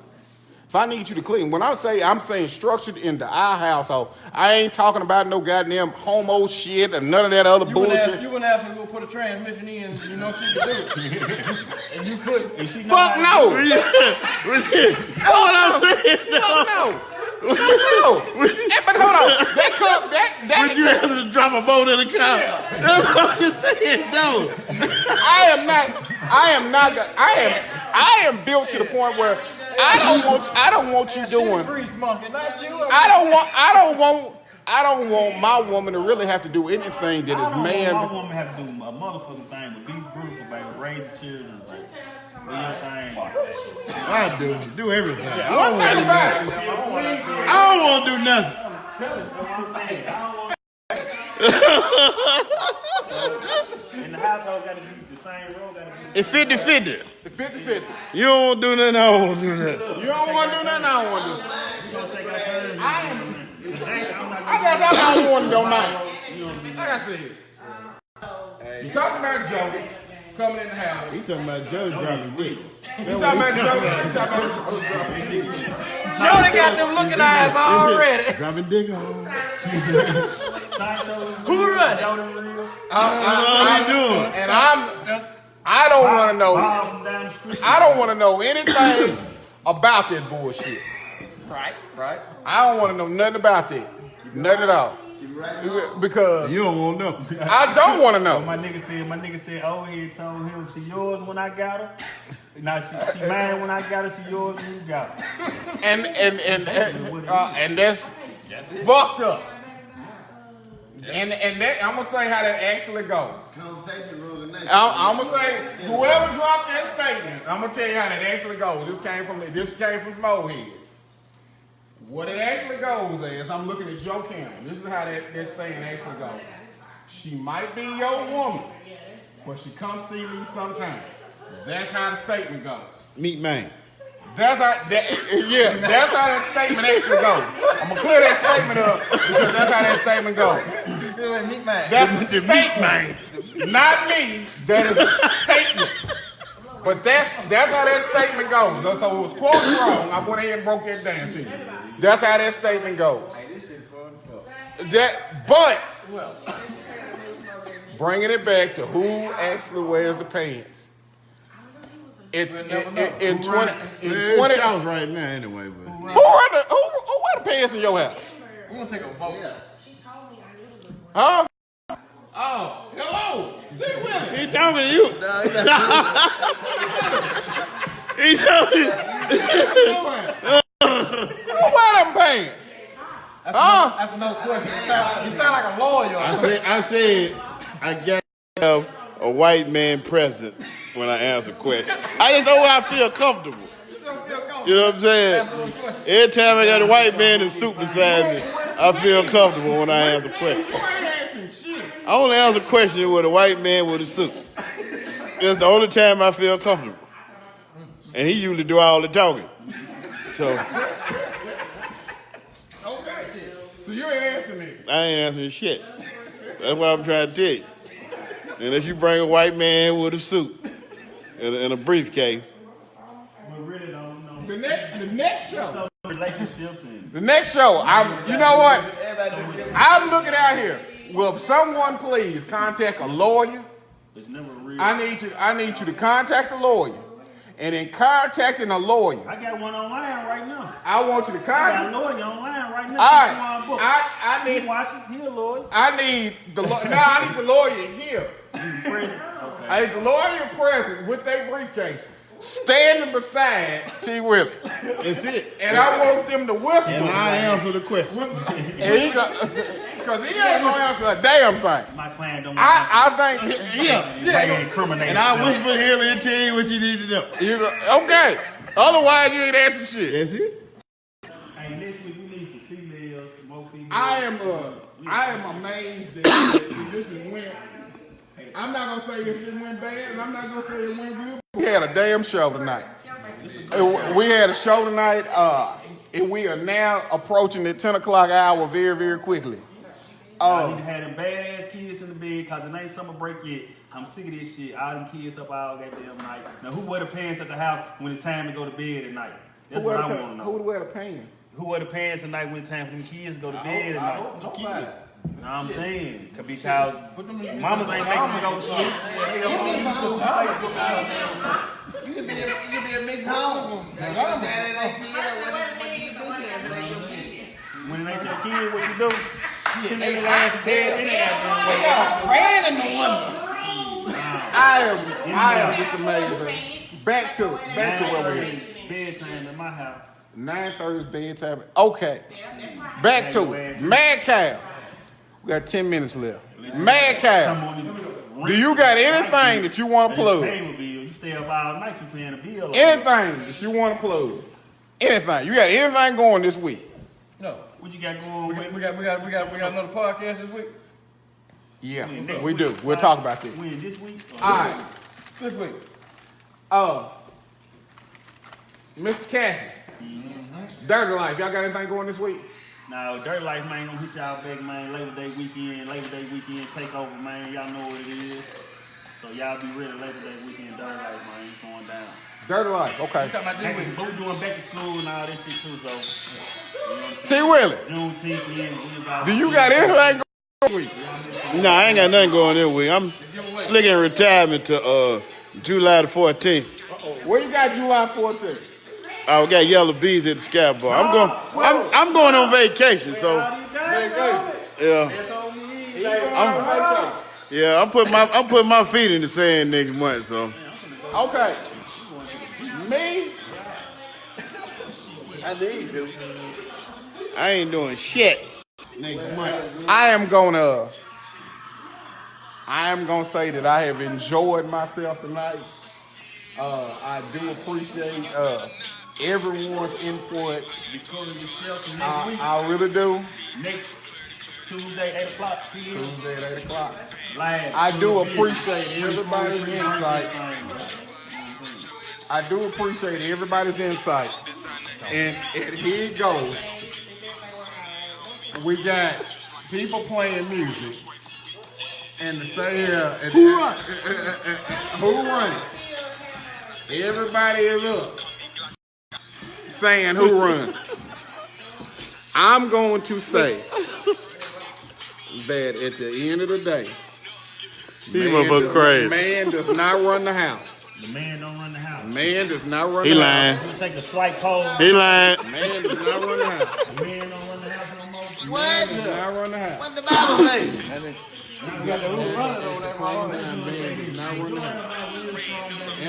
If I need you to clean, when I'm saying structured into our household, I ain't talking about no goddamn homo shit or none of that other bullshit. You wouldn't ask her to go put a transmission in, and you know she could do it. And you couldn't. Fuck no. That's what I'm saying. Fuck no. Fuck no. But hold on. Would you have to drop a boat in the car? That's what I'm saying, though. I am built to the point where I don't want you doing. Grease monkey, not you. I don't want my woman to really have to do anything that is My man. woman have to do a motherfucking thing with be brutal, baby, raise the children, like, do your thing. I do everything. One thing about it, I don't want to do nothing. And the household got to be the same role, got to be. It's 50-50. the 50-50. You don't do nothing, I don't want to do nothing. You don't want to do nothing, I don't want to do. I guess I'm the only one that don't mind. Like I said, you talking about Joe coming in the house. He talking about Joe dropping dick. You talking about Joe? Jody got them looking eyes already. Dropping dick on. Who running? What he doing? And I don't want to know. I don't want to know anything about that bullshit. Right. I don't want to know nothing about that. Nothing at all. Because You don't want to know. I don't want to know. My nigga said, old head told him she yours when I got her. Now she mine when I got her, she yours when you got her. And that's fucked up. And that, I'm gonna say how that actually goes. I'm gonna say whoever dropped that statement, I'm gonna tell you how that actually goes. This came from some old heads. What it actually goes is, I'm looking at Joe Campbell. This is how that saying actually goes. She might be your woman, but she comes see me sometimes. That's how the statement goes. Meat man. That's how that statement actually goes. I'm gonna clear that statement up because that's how that statement goes. That's a statement, not me. That is a statement. But that's how that statement goes. So it was quoted wrong. I went ahead and broke that down to you. That's how that statement goes. But bringing it back to who actually wears the pants. In 20, South right now anyway, but who wear the pants in your house? We're gonna take a vote. Huh? Oh, hello. T. Willie. he talking to you. He talking. Who wear them pants? That's another question. You sound like a lawyer. I said I got to have a white man present when I answer questions. I just know where I feel comfortable. You know what I'm saying? Every time I got a white man in suit beside me, I feel comfortable when I answer questions. I only answer questions with a white man with a suit. That's the only time I feel comfortable. And he usually do all the talking. So So you ain't answering it. I ain't answering shit. That's what I'm trying to tell you. Unless you bring a white man with a suit and a briefcase. We really don't know. The next show. Relationships and The next show. You know what? I'm looking out here. Will someone please contact a lawyer? it's never real. I need you to contact a lawyer. And in contacting a lawyer, I got one online right now. I want you to I got contact. a lawyer online right now. All right. Book. I He need watching. He a lawyer. I need the lawyer here. President. Okay. I need the lawyer present with their briefcase, standing beside T. Willie. That's it. And I want them to whisper. And I answer the question. And he got, because he ain't gonna answer a damn thing. My client don't. I think, Incriminate. And I whisper to him and tell you what you need to know. okay. Otherwise, you ain't answering shit. That's it. Hey, next week we need some females, some more females. I am amazed that this is when. I'm not gonna say if it went bad, and I'm not gonna say it went good. We had a damn show tonight. We had a show tonight, and we are now approaching the 10 o'clock hour very, very quickly. I need to have them badass kids in the bed because it ain't summer break yet. I'm sick of this shit. All them kids up all goddamn night. Now, who wear the pants at the house when it's time to go to bed at night? That's what I want to know. Who would wear the pants? Who wear the pants at night when it's time for them kids to go to bed at night? Nobody. Know what I'm saying? Could be because mamas ain't making them go to sleep. You could be a mixed home. Like, you mad at that kid, or what do you do to him? It ain't your kid. When it ain't your kid, what you do? Sitting in the last bed, it ain't I am just amazed. Back to where we're at. bedtime in my house. 9:30 is bedtime. Okay. Back to it. Mad Cow. We got 10 minutes left. Mad Cow. Do you got anything that you want to plug? You stay up all night, you paying a bill. Anything that you want to plug? Anything. You got anything going this week? No. What you got going with? We got another podcast this week. Yeah, we do. We'll talk about that. When, this week? All right. This week. Mr. Cathy. Dirty Life. Y'all got anything going this week? Now, Dirty Life, man, gonna hit y'all back, man. Labor Day weekend takeover, man. Y'all know what it is. So y'all be ready. Labor Day weekend, Dirty Life, man. It's going down. Dirty Life. Okay. But we doing back to school and all this shit too, so. T. Willie. Juneteenth, Do you got anything going this week? No, I ain't got nothing going this week. I'm slick in retirement to July the 14th. Where you got July 14th? we got yellow bees at the Sky Bar. I'm going on vacation, so yeah. I'm putting my feet in the sand next month, so. Okay. Me, I ain't doing shit next month. I am gonna say that I have enjoyed myself tonight. I do appreciate everyone's input. I really do. Next Tuesday, 8 o'clock. Tuesday at 8 o'clock. Live. I do appreciate everybody's insight. I do appreciate everybody's insight. And here it goes. We got people playing music. And to say who run it? Who run it? Everybody is up saying who runs. I'm going to say that at the end of the day, man does not run the house. The man don't run the house. Man does not run He the lying. house. You take a slight poll. He lying. Man does not run the house. The man don't run the house no more. Man does not run the house. What the Bible say? And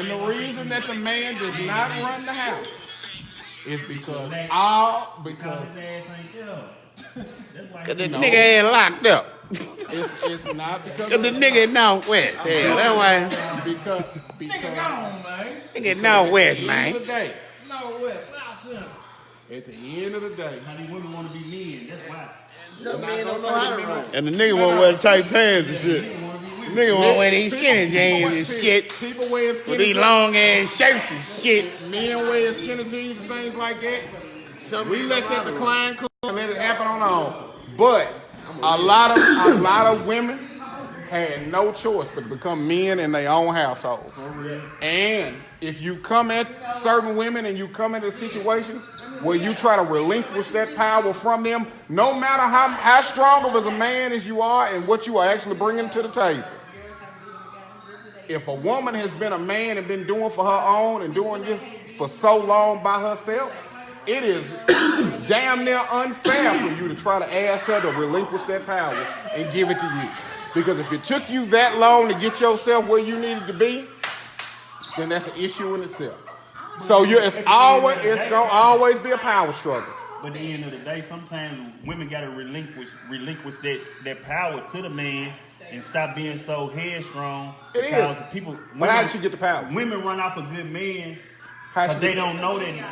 the reason that the man does not run the house is because His ass ain't there. That's why Cause the nigga ain't locked up. it's not because Cause the nigga now west. Yeah, that's why. because Nigga now west, at the end man. of the day, No, West, South Center. at the end of the day, how these women want to be men. That's why. Some men don't know how to run. And the nigga won't wear tight pants and shit. Nigga won't wear these skinny jeans and shit. people wear With skinny these jeans. long ass shirts and shit. Men wear skinny jeans and things like that. We let that decline cool and let it happen on our own. But a lot of women had no choice but to become men in their own household. And if you come at certain women and you come into a situation where you try to relinquish that power from them, no matter how strong of a man as you are and what you are actually bringing to the table. If a woman has been a man and been doing for her own and doing this for so long by herself, it is damn near unfair for you to try to ask her to relinquish that power and give it to you. Because if it took you that long to get yourself where you needed to be, then that's an issue in itself. So it's gonna always be a power struggle. But at the end of the day, sometimes women gotta relinquish that power to the man and stop being so headstrong. It because is. But how did she get the power? Women run off a good man How because she they get-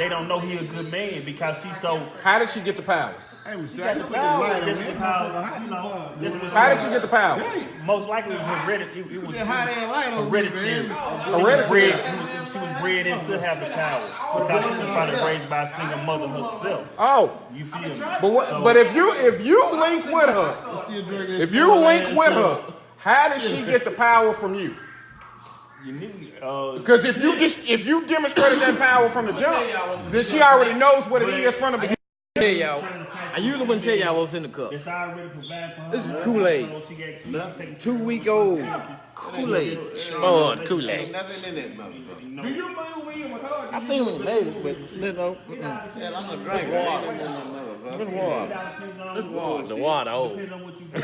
don't know he a good man because she's so. How did she get the power? Got the power just because you know. How did she get the power? Most likely it was hereditary. It was hereditary. Hereditary. She was bred into have the power because she was probably raised by a single mother herself. Oh, You feel me? but if you link with her, how did she get the power from you? Because if you demonstrated that power from the jump, then she already knows what it is from the beginning. Tell y'all, I usually wouldn't tell y'all what's in the cup. It's already provided for her. This is Kool-Aid. So she got kids, 2-week-old Kool-Aid. Spoiled Kool-Aid. Nothing in that motherfucker. Do you move in with her? I seen him when he made it, but you know, Hell, I'm gonna drink water. this water. The water old. depends on what you do.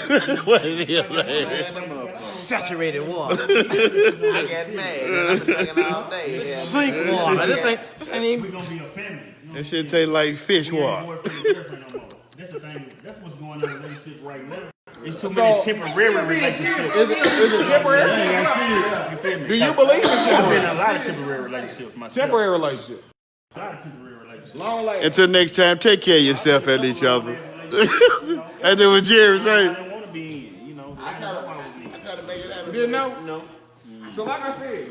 What it is, man. Saturated water. I got mad. I've been drinking all day. Sink water. This ain't even. We're gonna be a family. That shit taste like fish We ain't water. boyfriend and girlfriend no more. That's the thing. That's what's going on in the relationship right now. It's too many temporary relationships. Is it temporary? You feel me? Do you believe in I've been temporary? in a lot of temporary relationships myself. Temporary relationship. A lot of temporary relationships. Long lasting. Until next time, take care of yourself and each other. That's what Jerry I say. don't want to be in, you know. I try to make it happen. You didn't know? No. So like I said,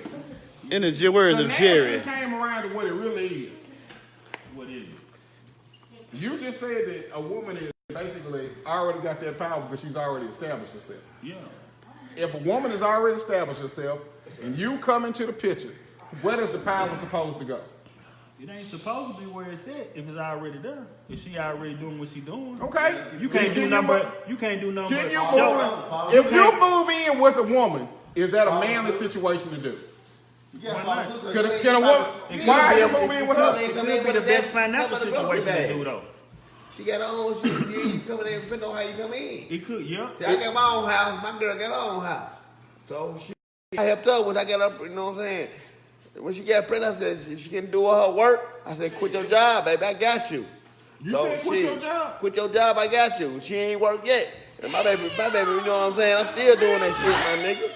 In the words of Jerry. came around to what it really is. What is it? You just said that a woman is basically already got that power because she's already established herself. Yeah. If a woman has already established herself and you come into the picture, where does the power supposed to go? It ain't supposed to be where it's at if it's already there. If she already doing what she doing. Okay. You can't do nothing but Can you show. move? If you move in with a woman, is that a manly situation to do? Can a woman? Why are you moving in with her? It could be the best financial situation to do though. She got her own shit. You coming in, depending on how you come in. It could, yeah. See, I got my own house. My girl got her own house. So I helped her when I got up. You know what I'm saying? When she got pregnant, I said she can do her work. I said, quit your job, baby. I got you. You said quit your job. Quit your job. I got you. She ain't worked yet. And my baby, you know what I'm saying? I'm still doing that shit, my nigga.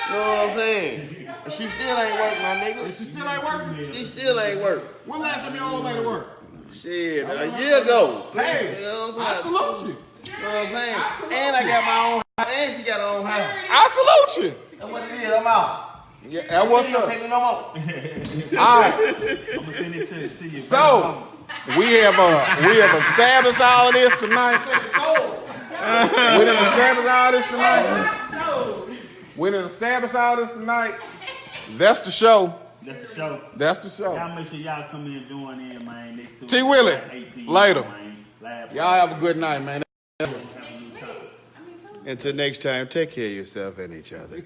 You know what I'm saying? And she still ain't work, my nigga. She still ain't working? She still ain't work. When last time your old lady worked? Shit, a year ago. Hey, you know what I I'm saying? salute you. You know what I'm saying? And I got my own house, and she got her own house. I salute you. That's what it is. I'm out. Yeah, what's You don't up? take me no more. All right. I'm gonna send it to you. So we have established all of this tonight. We done established all this tonight. We done established all this tonight. That's the show. That's the show. That's the show. Y'all make sure y'all come in and join in, man. Next T. Willie, 8 p.m., later. man. Live. Y'all have a good night, man. Until next time, take care of yourself and each other.